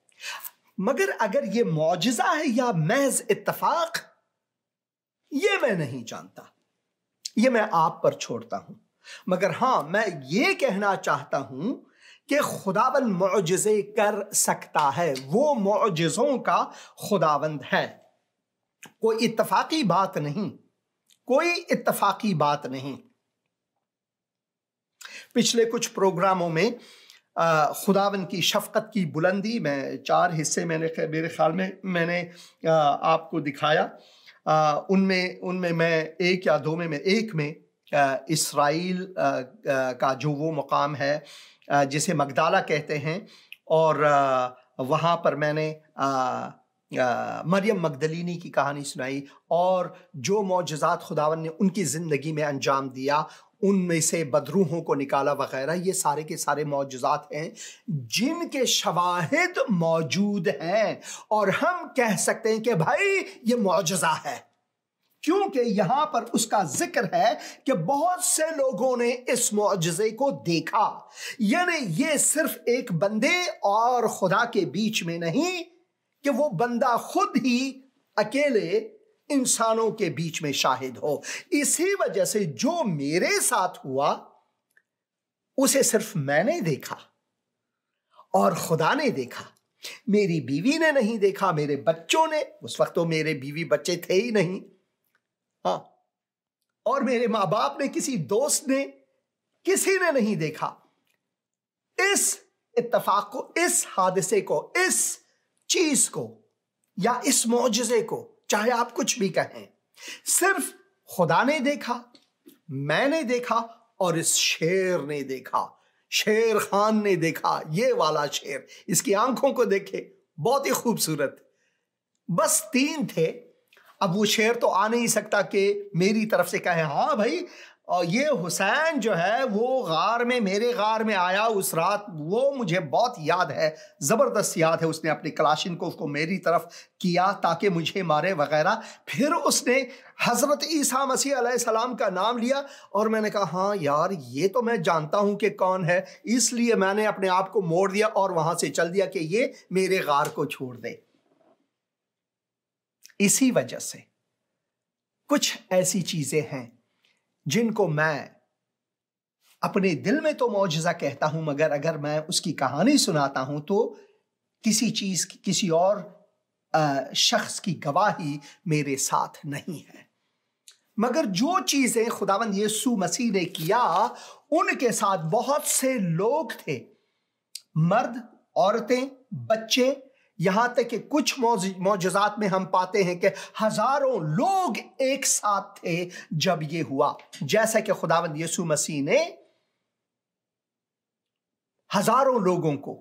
S1: मगर अगर ये मौजज़ा है या महज इत्तफाक, ये मैं नहीं जानता, ये मैं आप पर छोड़ता हूं। मगर हां, मैं ये कहना चाहता हूं कि खुदावंद मौजज़े कर सकता है, वो मौजज़ों का खुदावंद है। कोई इत्तफाकी बात नहीं, कोई इत्तफाकी बात नहीं। पिछले कुछ प्रोग्रामों में खुदावंद की शफकत की बुलंदी में 4 हिस्से मेरे ख्याल में मैंने आपको दिखाया। उनमें मैं 1 या 2 में एक में इसराइल का जो वो मुकाम है जिसे मगदाला कहते हैं, और वहाँ पर मैंने मरियम मगदलीनी की कहानी सुनाई, और जो मौजज़ात खुदावंद ने उनकी ज़िंदगी में अंजाम दिया, उनमें से बदरूहों को निकाला वगैरह, ये सारे के सारे मौजज़ात हैं जिनके शवाहिद मौजूद हैं, और हम कह सकते हैं कि भाई ये मौजज़ा है, क्योंकि यहां पर उसका जिक्र है कि बहुत से लोगों ने इस मौजज़े को देखा। यानी ये सिर्फ एक बंदे और खुदा के बीच में नहीं कि वो बंदा खुद ही अकेले इंसानों के बीच में शाहिद हो। इसी वजह से जो मेरे साथ हुआ उसे सिर्फ मैंने देखा और खुदा ने देखा। मेरी बीवी ने नहीं देखा, मेरे बच्चों ने, उस वक्त तो मेरे बीवी बच्चे थे ही नहीं, हाँ, और मेरे माँ बाप ने, किसी दोस्त ने, किसी ने नहीं देखा। इस इत्तफाक को, इस हादसे को, इस चीज को या इस मौजज़े को, चाहे आप कुछ भी कहें, सिर्फ खुदा ने देखा, मैंने देखा, और इस शेर ने देखा, शेर खान ने देखा। ये वाला शेर, इसकी आंखों को देखे, बहुत ही खूबसूरत। बस 3 थे। अब वो शेर तो आ नहीं सकता कि मेरी तरफ से कहे हाँ भाई, और ये हुसैन जो है वो गार में, मेरे गार में आया उस रात, वो मुझे बहुत याद है, ज़बरदस्त याद है। उसने अपनी कलाशिनकोव को मेरी तरफ किया ताकि मुझे मारे वगैरह। फिर उसने हज़रत ईसा मसीह अलैहिस्सलाम का नाम लिया, और मैंने कहा हाँ यार, ये तो मैं जानता हूँ कि कौन है, इसलिए मैंने अपने आप को मोड़ दिया और वहाँ से चल दिया कि ये मेरे गार को छोड़ दे। इसी वजह से कुछ ऐसी चीज़ें हैं जिनको मैं अपने दिल में तो मौजज़ा कहता हूं, मगर अगर मैं उसकी कहानी सुनाता हूं तो किसी चीज की, किसी और शख्स की गवाही मेरे साथ नहीं है। मगर जो चीजें खुदावंद यीशु मसीह ने किया, उनके साथ बहुत से लोग थे, मर्द, औरतें, बच्चे, यहां तक कि कुछ मौजज़ात में हम पाते हैं कि हजारों लोग एक साथ थे जब ये हुआ। जैसा कि खुदावंद यीशु मसीह ने हजारों लोगों को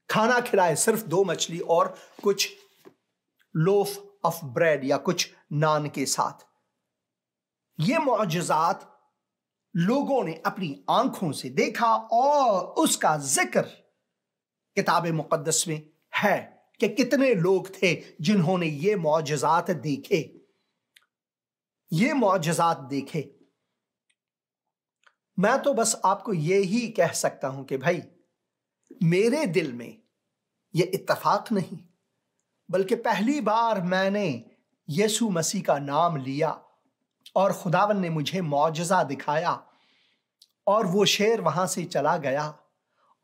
S1: खाना खिलाए, सिर्फ 2 मछली और कुछ लोफ ऑफ ब्रेड या कुछ नान के साथ। ये मौजज़ात लोगों ने अपनी आंखों से देखा, और उसका जिक्र किताब मुक़द्दस में है कि कितने लोग थे जिन्होंने ये मौजज़ात देखे, ये मौजज़ात देखे। मैं तो बस आपको ये ही कह सकता हूं कि भाई, मेरे दिल में ये इत्तफाक नहीं, बल्कि पहली बार मैंने यीशु मसीह का नाम लिया और खुदावन ने मुझे मौजज़ा दिखाया, और वो शेर वहां से चला गया,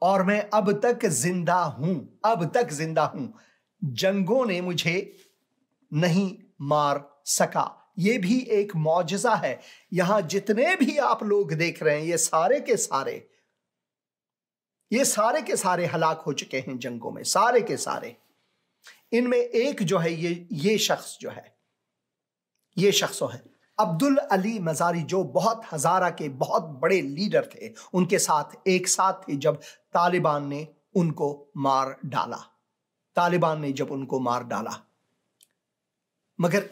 S1: और मैं अब तक जिंदा हूं, अब तक जिंदा हूं। जंगों ने मुझे नहीं मार सका। ये भी एक मौजज़ा है। यहां जितने भी आप लोग देख रहे हैं, ये सारे के सारे हलाक हो चुके हैं जंगों में, सारे के सारे। इनमें एक जो है, ये शख्स जो है, ये शख्स है अब्दुल अली मज़ारी, जो बहुत हज़ारा के बहुत बड़े लीडर थे, उनके साथ एक साथ थे जब तालिबान ने उनको मार डाला, तालिबान ने जब उनको मार डाला। मगर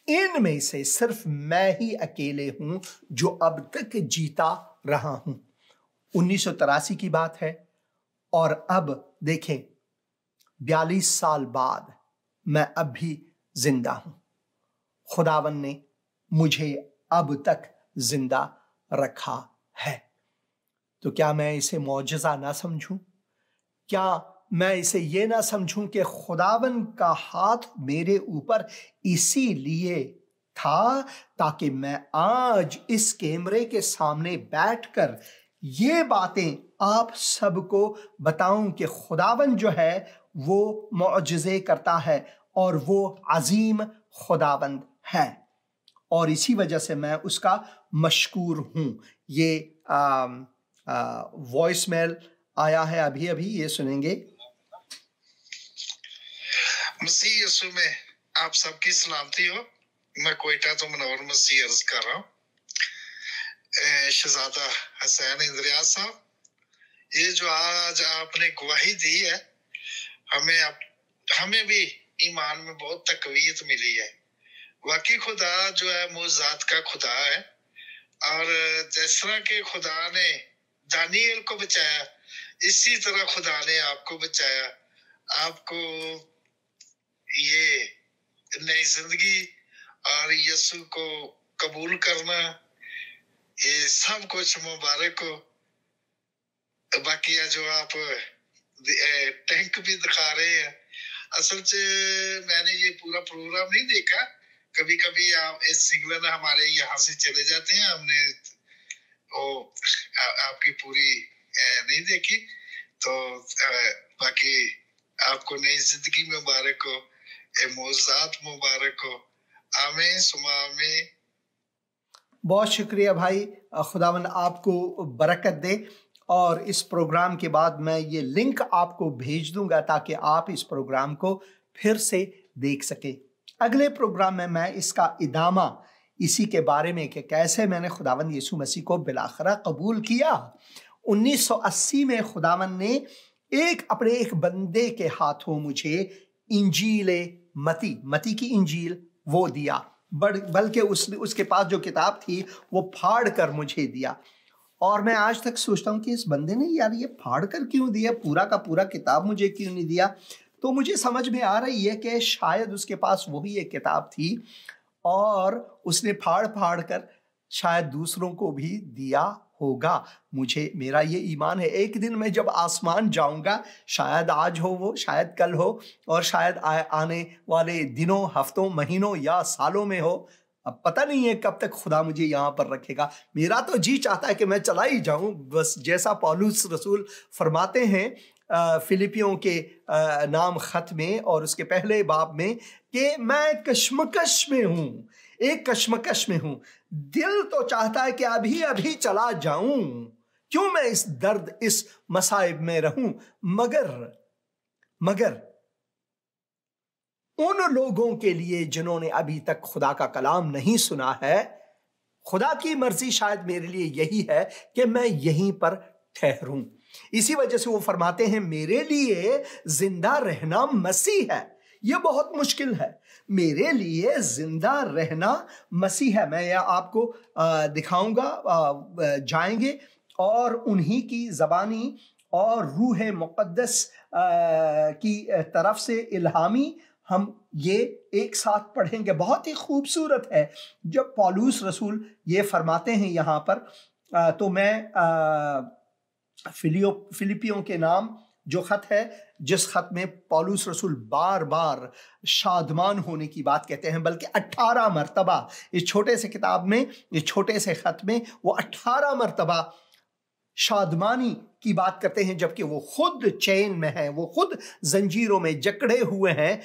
S1: इनमें से सिर्फ मैं ही अकेले हूं जो अब तक जीता रहा हूं। 1983 की बात है, और अब देखें 42 साल बाद मैं अब भी जिंदा हूं। खुदावन ने मुझे अब तक जिंदा रखा है। तो क्या मैं इसे मौजज़ा ना समझूं? क्या मैं इसे ये ना समझूं कि खुदावन का हाथ मेरे ऊपर इसीलिए था ताकि मैं आज इस कैमरे के सामने बैठकर ये बातें आप सबको बताऊं कि खुदावन जो है वो मौजज़े करता है और वो अजीम खुदावंद है, और इसी वजह से मैं उसका मशकूर हूं। ये वॉइस मेल आया है अभी अभी, ये सुनेंगे।
S2: मसीह यीशु में आप सबकी सलामती हो। मैं कोयटा तो मनोहर मसीह अर्ज कर रहा हूँ। शहजादा हुसैन इंद्रियाज साहब, ये जो आज आपने गवाही दी है, हमें भी ईमान में बहुत तकवीत मिली है। वाकई खुदा जो है मौजूदात का खुदा है, और जिस तरह के खुदा ने दानियल को बचाया, इसी तरह खुदा ने आपको बचाया। आपको ये नई जिंदगी और यीशु को कबूल करना, ये सब कुछ मुबारक हो। बाकी जो आप टैंक भी दिखा रहे हैं, असल से मैंने ये पूरा प्रोग्राम नहीं देखा। कभी कभी आप इस सिग्नल हमारे यहाँ से चले जाते हैं, हमने वो आपकी पूरी नहीं देखी। तो बाकी आपको नई जिंदगी मुबारक हो, मौजूदात मुबारक हो। आमीन सुमा आमीन।
S1: बहुत शुक्रिया भाई, खुदावंद आपको बरकत दे। और इस प्रोग्राम के बाद मैं ये लिंक आपको भेज दूंगा ताकि आप इस प्रोग्राम को फिर से देख सकें। अगले प्रोग्राम में मैं इसका इदामा इसी के बारे में कि कैसे मैंने खुदावंद यीशु मसीह को बिलाखरा कबूल किया। 1980 में खुदावंद ने अपने एक बंदे के हाथों मुझे इंजील मती की इंजील वो दिया, बल्कि उसके पास जो किताब थी वो फाड़ कर मुझे दिया। और मैं आज तक सोचता हूँ कि इस बंदे ने यार ये फाड़ कर क्यों दिया, पूरा का पूरा किताब मुझे क्यों नहीं दिया। तो मुझे समझ में आ रही है कि शायद उसके पास वही एक किताब थी और उसने फाड़ कर शायद दूसरों को भी दिया होगा। मेरा ये ईमान है, एक दिन मैं जब आसमान जाऊंगा, शायद आज हो वो, शायद कल हो, और शायद आने वाले दिनों, हफ्तों, महीनों या सालों में हो। अब पता नहीं है कब तक खुदा मुझे यहाँ पर रखेगा। मेरा तो जी चाहता है कि मैं चला ही जाऊं, बस जैसा पौलुस रसूल फरमाते हैं फिलिपियों के नाम खत में और उसके पहले बाब में कि मैं कश्मकश में हूं, एक कश्मकश में हूं। दिल तो चाहता है कि अभी अभी चला जाऊं, क्यों मैं इस दर्द, इस मसाइब में रहूं। मगर उन लोगों के लिए जिन्होंने अभी तक खुदा का कलाम नहीं सुना है, खुदा की मर्जी शायद मेरे लिए यही है कि मैं यहीं पर ठहरूं। इसी वजह से वो फरमाते हैं मेरे लिए जिंदा रहना मसीह है। ये बहुत मुश्किल है, मेरे लिए जिंदा रहना मसीह है। मैं यह आपको दिखाऊंगा, जाएंगे और उन्हीं की ज़बानी और रूह मुक़द्दस की तरफ से इल्हामी हम ये एक साथ पढ़ेंगे। बहुत ही खूबसूरत है जब पौलुस रसूल ये फरमाते हैं यहाँ पर। तो मैं फिलिपियों के नाम जो खत है, जिस खत में पौलुस रसूल बार बार शादमान होने की बात कहते हैं, बल्कि 18 मरतबा इस छोटे से किताब में, इस छोटे से खत में वो 18 मरतबा शादमानी की बात करते हैं, जबकि वो खुद चैन में हैं, वो खुद जंजीरों में जकड़े हुए हैं।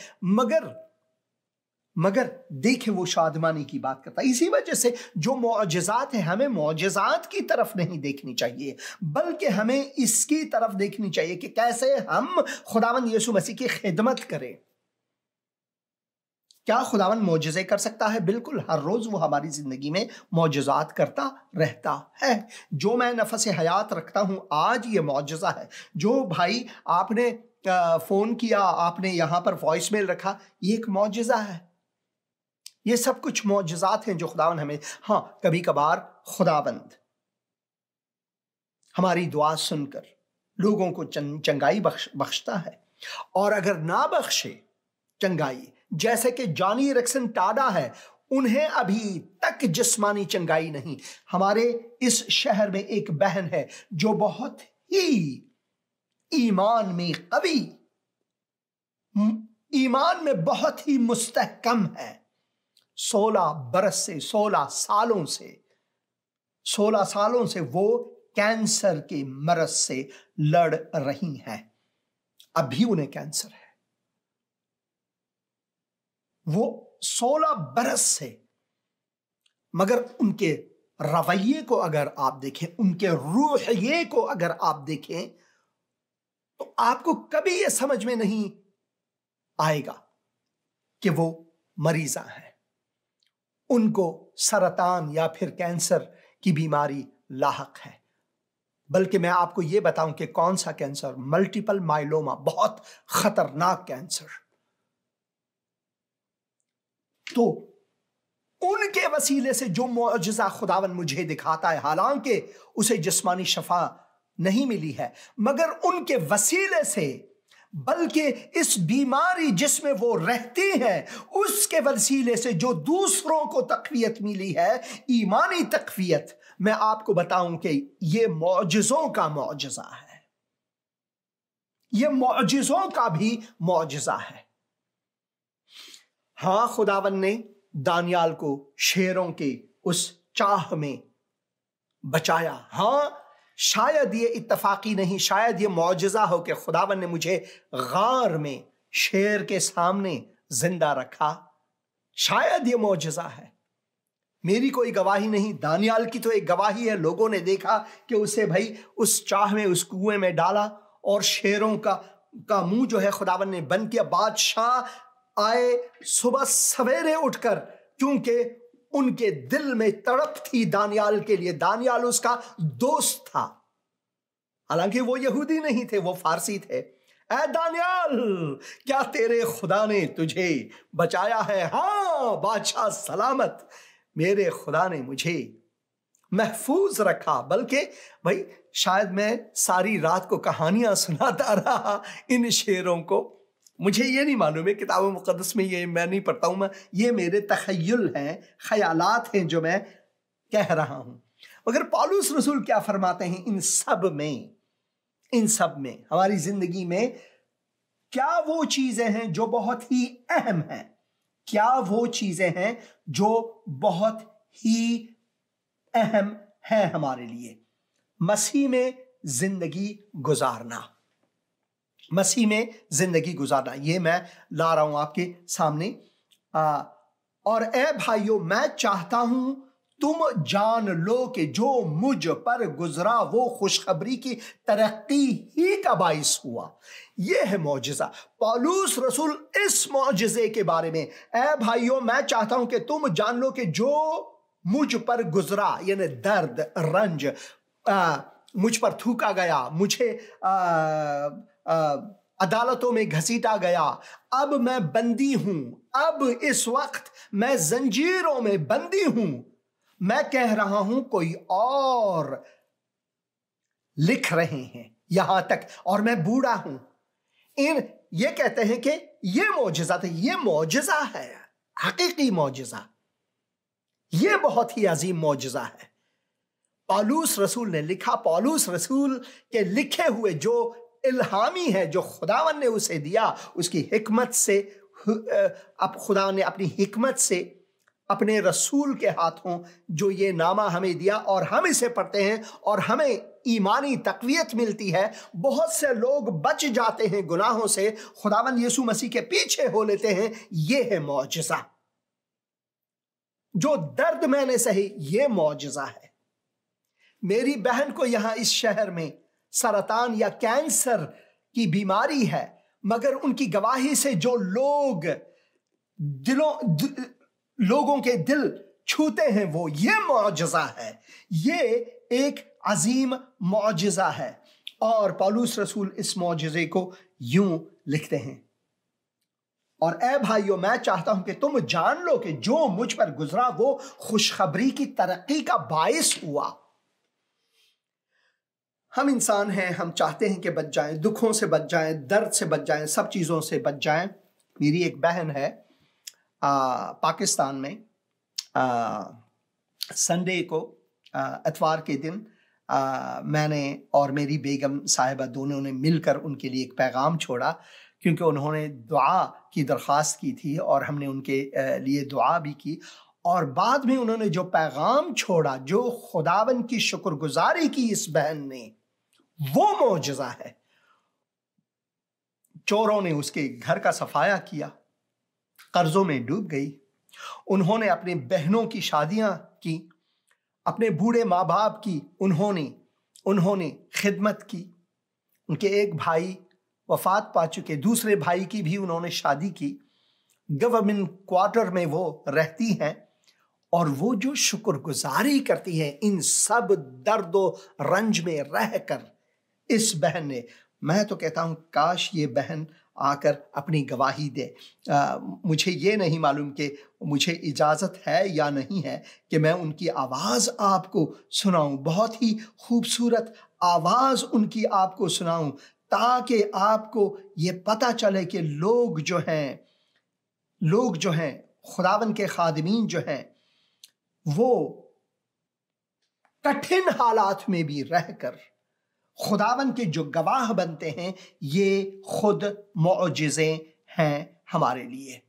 S1: मगर देखे वो शादमानी की बात करता है। इसी वजह से जो मौजज़ात है, हमें मौजज़ात की तरफ नहीं देखनी चाहिए, बल्कि हमें इसकी तरफ देखनी चाहिए कि कैसे हम खुदावंद यीशु मसीह की खिदमत करें। क्या खुदावंद मौजज़े कर सकता है? बिल्कुल, हर रोज वो हमारी जिंदगी में मौजज़ात करता रहता है। जो मैं नफ़स हयात रखता हूं, आज ये मौजज़ा है। जो भाई आपने फोन किया, आपने यहां पर वॉइस मेल रखा, ये एक मौजज़ा है। ये सब कुछ मौजज़ात हैं जो खुदावंद हमें, हाँ, कभी कभार खुदावंद हमारी दुआ सुनकर लोगों को चंगाई बख्शता है, और अगर ना बख्शे चंगाई, जैसे कि जॉनी एरिक्सन टाडा है, انہیں ابھی تک جسمانی چنگائی نہیں۔ ہمارے اس شہر میں ایک بہن ہے جو بہت ہی ایمان میں قوی، ایمان میں بہت ہی مستحکم ہے۔ 16 برس سے 16 سالوں سے وہ کینسر کے مرض سے لڑ رہی ہیں۔ ابھی انہیں کینسر ہے۔ وہ 16 برس سے، مگر ان کے رویے کو اگر آپ دیکھیں، ان کے روحیے کو اگر آپ دیکھیں، تو آپ کو کبھی یہ سمجھ میں نہیں آئے گا کہ وہ مریضہ ہیں، ان کو سرطان یا پھر کینسر کی بیماری لاحق ہے۔ بلکہ میں آپ کو یہ بتاؤں کہ کون سا کینسر؟ ملٹیپل مائلوما، بہت خطرناک کینسر۔ تو ان کے وسیلے سے جو معجزہ خداوند مجھے دکھاتا ہے، حالانکہ اسے جسمانی شفا نہیں ملی ہے، مگر ان کے وسیلے سے، بلکہ اس بیماری جس میں وہ رہتی ہیں اس کے وسیلے سے جو دوسروں کو تقویت ملی ہے، ایمانی تقویت، میں آپ کو بتاؤں کہ یہ معجزوں کا معجزہ ہے، یہ معجزوں کا بھی معجزہ ہے۔ ہاں، خداوند نے دانیال کو شیروں کے اس چاہ میں بچایا۔ ہاں، شاید یہ اتفاقی نہیں، شاید یہ معجزہ ہو کہ خداوند نے مجھے غار میں شیر کے سامنے زندہ رکھا۔ شاید یہ معجزہ ہے، میری کوئی گواہی نہیں، دانیال کی تو ایک گواہی ہے۔ لوگوں نے دیکھا کہ اسے بھائی اس چاہ میں، اس کنویں میں ڈالا اور شیروں کا منہ جو ہے خداوند نے بند کیا۔ بادشاہ آئے صبح سویرے اٹھ کر، کیونکہ ان کے دل میں تڑپ تھی دانیال کے لیے۔ دانیال اس کا دوست تھا، حالانکہ وہ یہودی نہیں تھے، وہ فارسی تھے۔ اے دانیال، کیا تیرے خدا نے تجھے بچایا ہے؟ ہاں بادشاہ سلامت، میرے خدا نے مجھے محفوظ رکھا۔ بلکہ بھائی شاید میں ساری رات کو کہانیاں سناتا رہا ان شیروں کو، مجھے یہ نہیں معلوم ہے، کتاب مقدس میں یہ میں نہیں پڑھتا ہوں، یہ میرے تخیل ہیں، خیالات ہیں جو میں کہہ رہا ہوں۔ مگر پالوس رسول کیا فرماتے ہیں ان سب میں ہماری زندگی میں کیا وہ چیزیں ہیں جو بہت ہی اہم ہیں؟ کیا وہ چیزیں ہیں جو بہت ہی اہم ہیں ہمارے لیے؟ مسیح میں زندگی گزارنا، مسیح میں زندگی گزارنا، یہ میں لا رہا ہوں آپ کے سامنے۔ اور اے بھائیو، میں چاہتا ہوں تم جان لو کہ جو مجھ پر گزرا وہ خوشخبری کی ترقی ہی کا باعث ہوا۔ یہ ہے معجزہ۔ پالوس رسول اس معجزے کے بارے میں، اے بھائیو میں چاہتا ہوں کہ تم جان لو کہ جو مجھ پر گزرا، یعنی درد، رنج، مجھ پر تھوکا گیا، مجھے عدالتوں میں گھسیٹا گیا، اب میں بندی ہوں، اب اس وقت میں زنجیروں میں بندی ہوں، میں کہہ رہا ہوں کوئی اور لکھ رہے ہیں یہاں تک، اور میں بوڑھا ہوں۔ یہ کہتے ہیں کہ یہ معجزہ تھا، یہ معجزہ ہے، حقیقی معجزہ، یہ بہت ہی عظیم معجزہ ہے۔ پالوس رسول نے لکھا، پالوس رسول کے لکھے ہوئے جو الہامی ہے، جو خداوند نے اسے دیا، اس کی حکمت سے، اب خدا نے اپنی حکمت سے اپنے رسول کے ہاتھوں جو یہ نامہ ہمیں دیا، اور ہم اسے پڑھتے ہیں اور ہمیں ایمانی تقویت ملتی ہے۔ بہت سے لوگ بچ جاتے ہیں گناہوں سے، خداوند یسوع مسیح کے پیچھے ہو لیتے ہیں۔ یہ ہے معجزہ۔ جو درد میں نے سہی، یہ معجزہ ہے۔ میری بہن کو یہاں اس شہر میں سرطان یا کینسر کی بیماری ہے، مگر ان کی گواہی سے جو لوگوں کے دل چھوتے ہیں، وہ یہ معجزہ ہے، یہ ایک عظیم معجزہ ہے۔ اور پالوس رسول اس معجزے کو یوں لکھتے ہیں، اور اے بھائیو میں چاہتا ہوں کہ تم جان لو کہ جو مجھ پر گزرا وہ خوشخبری کی ترقی کا باعث ہوا۔ ہم انسان ہیں، ہم چاہتے ہیں کہ بچ جائیں، دکھوں سے بچ جائیں، درد سے بچ جائیں، سب چیزوں سے بچ جائیں۔ میری ایک بہن ہے پاکستان میں، संडे को इतवार के दिन मैंने और मेरी बेगम साहिबा दोनों ने मिलकर उनके लिए एक पैगाम छोड़ा, क्योंकि उन्होंने दुआ की दरख्वास्त की थी और हमने उनके लिए दुआ भी की। और बाद में उन्होंने जो पैगाम छोड़ा, जो खुदावन की शुक्रगुजारी की इस बहन ने, वो मौजज़ा है। चोरों ने उसके घर का सफाया किया, कर्जों में डूब गई। उन्होंने अपने बहनों की शादियां की, अपने बूढ़े माँ बाप की उन्होंने खिदमत की। उनके एक भाई वफात पा चुके, दूसरे भाई की भी उन्होंने शादी की। गवर्नमेंट क्वार्टर में वो रहती हैं और वो जो शुक्रगुजारी करती हैं इन सब दर्दो रंज में रहकर, इस बहन ने, मैं तो कहता हूं काश ये बहन आकर अपनी गवाही दे। मुझे ये नहीं मालूम कि मुझे इजाज़त है या नहीं है कि मैं उनकी आवाज़ आपको सुनाऊं, बहुत ही खूबसूरत आवाज़ उनकी आपको सुनाऊं, ताकि आपको ये पता चले कि लोग जो हैं खुदावन के खादिमीन जो हैं, वो कठिन हालात में भी रहकर खुदावन के जो गवाह बनते हैं, ये खुद मौजिज़े हैं हमारे लिए।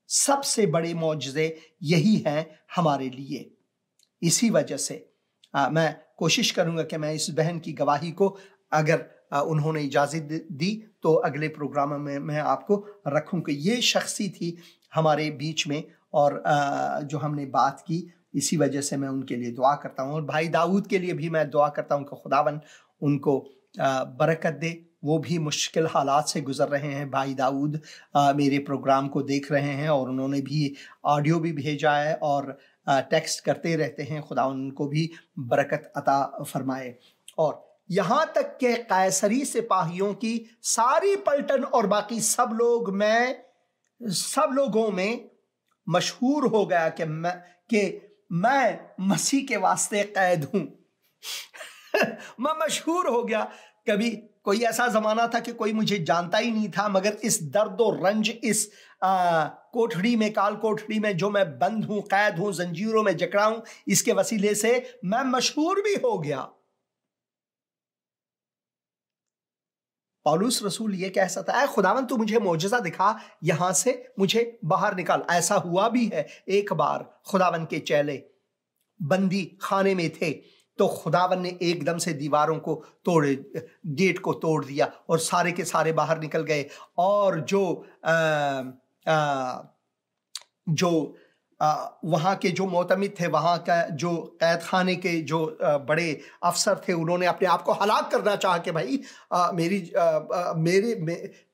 S1: सबसे बड़े मौजिज़े यही हैं हमारे लिए। इसी वजह से मैं कोशिश करूंगा कि मैं इस बहन की गवाही को, अगर उन्होंने इजाज़त दी तो अगले प्रोग्राम में मैं आपको रखूं कि ये शख्सी थी हमारे बीच में, और जो हमने बात की, इसी वजह से मैं उनके लिए दुआ करता हूं। और भाई दाऊद के लिए भी मैं दुआ करता हूं कि खुदावन उनको बरकत दे। वो भी मुश्किल हालात से गुजर रहे हैं। भाई दाऊद मेरे प्रोग्राम को देख रहे हैं और उन्होंने भी ऑडियो भी भेजा है और टेक्स्ट करते रहते हैं। खुदा उनको भी बरकत अता फरमाए। और यहाँ तक के कैसरी सिपाहियों की सारी पलटन और बाकी सब लोगों में मशहूर हो गया कि मैं मसीह के वास्ते कैद हूं। मैं मशहूर हो गया। कभी कोई ऐसा जमाना था कि कोई मुझे जानता ही नहीं था, मगर इस दर्द और रंज, इस कोठड़ी में, काल कोठड़ी में जो मैं बंद हूं, कैद हूं, जंजीरों में जकड़ा हूं, इसके वसीले से मैं मशहूर भी हो गया। पौलुस रसूल ये कह सकता है, खुदावन तू मुझे मौजज़ा दिखा, यहां से मुझे बाहर निकाल। ऐसा हुआ भी है। एक बार खुदावन के चेले बंदी खाने में थे तो खुदावन ने एकदम से दीवारों को तोड़े, गेट को तोड़ दिया और सारे के सारे बाहर निकल गए। और जो वहाँ के जो मोतमिद थे, वहाँ का जो कैद खाने के जो बड़े अफसर थे, उन्होंने अपने आप को हलाक करना चाहा कि भाई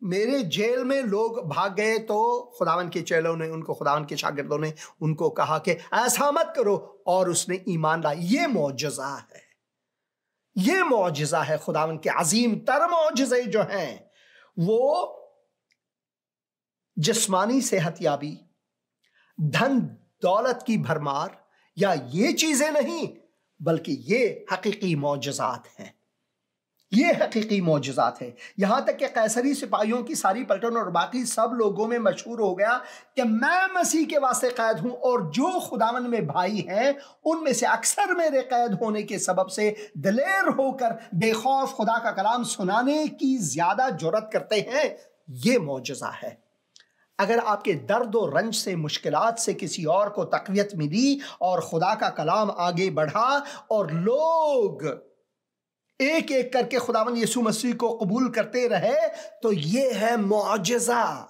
S1: मेरे जेल में लोग भाग गए। तो खुदावन के चेलों ने उनको, खुदावन के शागिर्दों ने उनको कहा कि ऐसा मत करो, और उसने ईमान ला। ये मौजज़ा है, ये मौजज़ा है। खुदावन के अजीम तर मौजज़े जो हैं, वो जिस्मानी सेहतयाबी, धन दौलत की भरमार, या ये चीजें नहीं, बल्कि ये हकीकी मौजज़ात हैं। ये हकीकी मौजज़ात है। यहां तक कि कैसरी सिपाहियों की सारी पलटन और बाकी सब लोगों में मशहूर हो गया कि मैं मसीह के वास्ते कैद हूं, और जो खुदावन में भाई हैं उनमें से अक्सर मेरे कैद होने के सबब से दिलेर होकर बेखौफ खुदा का कलाम सुनाने की ज्यादा जुर्रत करते हैं। ये मौजज़ा है। अगर आपके दर्द और रंज से, मुश्किलात से किसी और को तक़वियत मिली और खुदा का कलाम आगे बढ़ा और लोग एक एक करके खुदावंद यीशु मसीह को कबूल करते रहे, तो ये है मौजज़ा,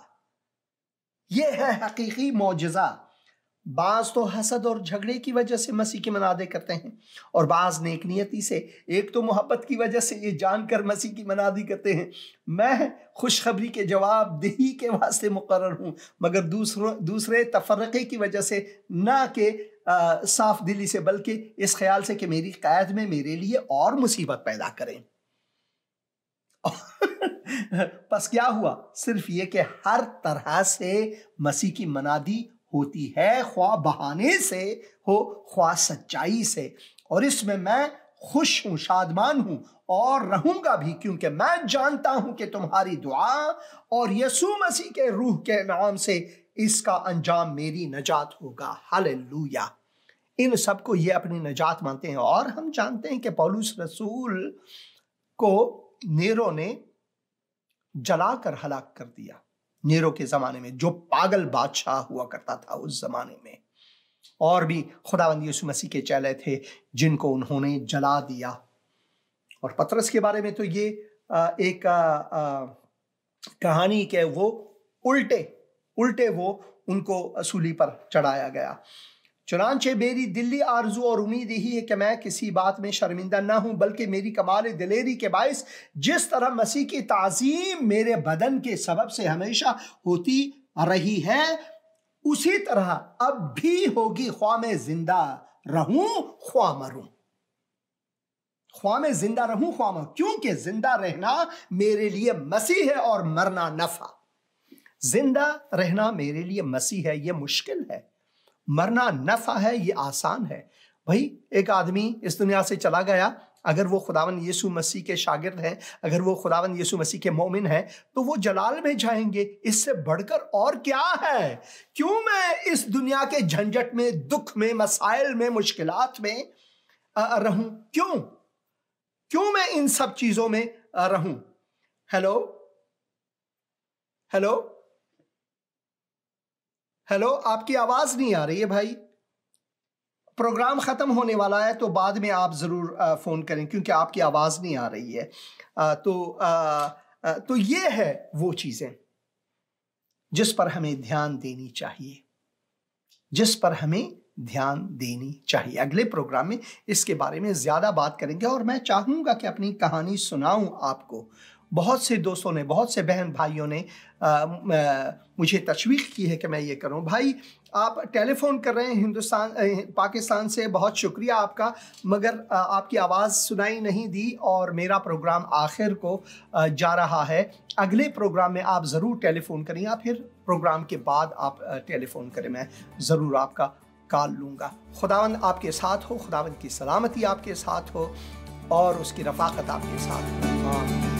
S1: ये है हकीकी मौजज़ा। बाज तो हसद और झगड़े की वजह से मसीह की मनादे करते हैं, और बाज नेक नियति से, एक तो मोहब्बत की वजह से ये जानकर मसीह की मनादी करते हैं मैं खुशखबरी के जवाब दही के वास्ते मुकर्रर हूं, मगर दूसरे तफर्रक़े की वजह से, ना कि साफ दिली से, बल्कि इस ख्याल से कि मेरी कैद में मेरे लिए और मुसीबत पैदा करें। बस क्या हुआ? सिर्फ ये कि हर तरह से मसीह की मनादी होती है, ख्वाह बहाने से हो, ख्वाह सच्चाई से, और इसमें मैं खुश हूं, शादमान हूं और रहूंगा भी, क्योंकि मैं जानता हूं कि तुम्हारी दुआ और यीशु मसीह के रूह के नाम से इसका अंजाम मेरी नजात होगा। हालेलुया। इन सब को ये अपनी नजात मानते हैं। और हम जानते हैं कि पौलुस रसूल को नेरो ने जलाकर हलाक कर दिया, नेरो के ज़माने में, जो पागल बादशाह हुआ करता था उस ज़माने में। और भी खुदावंद यीशु मसीह के चेले थे जिनको उन्होंने जला दिया। और पतरस के बारे में तो ये एक कहानी के वो उल्टे वो उनको सूली पर चढ़ाया गया। चुनांचे मेरी दिली आरजू और उम्मीद यही है कि मैं किसी बात में शर्मिंदा ना हूं, बल्कि मेरी कमाल दिलेरी के बायस जिस तरह मसीह की ताज़ीम मेरे बदन के सबब से हमेशा होती रही है, उसी तरह अब भी होगी, ख्वाह मैं जिंदा रहूं ख्वाह मरूं। ख्वाह मैं जिंदा रहूं ख्वाह मरूं, क्योंकि जिंदा रहना मेरे लिए मसीह है और मरना नफा। जिंदा रहना मेरे लिए मसीह है, ये मुश्किल है। मरना नफा है, ये आसान है। भाई एक आदमी इस दुनिया से चला गया, अगर वो खुदावंद यीशु मसीह के शागिर्द हैं, अगर वो खुदावंद यीशु मसीह के मोमिन हैं, तो वो जलाल में जाएंगे। इससे बढ़कर और क्या है? क्यों मैं इस दुनिया के झंझट में, दुख में, मसाइल में, मुश्किलात में रहूं? क्यों मैं इन सब चीजों में रहूं? हेलो, आपकी आवाज नहीं आ रही है भाई। प्रोग्राम खत्म होने वाला है, तो बाद में आप जरूर फोन करें, क्योंकि आपकी आवाज नहीं आ रही है। तो ये है वो चीजें जिस पर हमें ध्यान देनी चाहिए। अगले प्रोग्राम में इसके बारे में ज्यादा बात करेंगे। और मैं चाहूंगा कि अपनी कहानी सुनाऊं आपको। बहुत से दोस्तों ने, बहुत से बहन भाइयों ने मुझे तशवीक़ की है कि मैं ये करूं। भाई आप टेलीफोन कर रहे हैं पाकिस्तान से, बहुत शुक्रिया आपका, मगर आपकी आवाज़ सुनाई नहीं दी और मेरा प्रोग्राम आखिर को जा रहा है। अगले प्रोग्राम में आप ज़रूर टेलीफोन करें, या फिर प्रोग्राम के बाद आप टेलीफोन करें, मैं ज़रूर आपका कॉल लूँगा। खुदावंद आपके साथ हो, खुदावंद की सलामती आपके साथ हो और उसकी रफ़ाकत आपके साथ हो।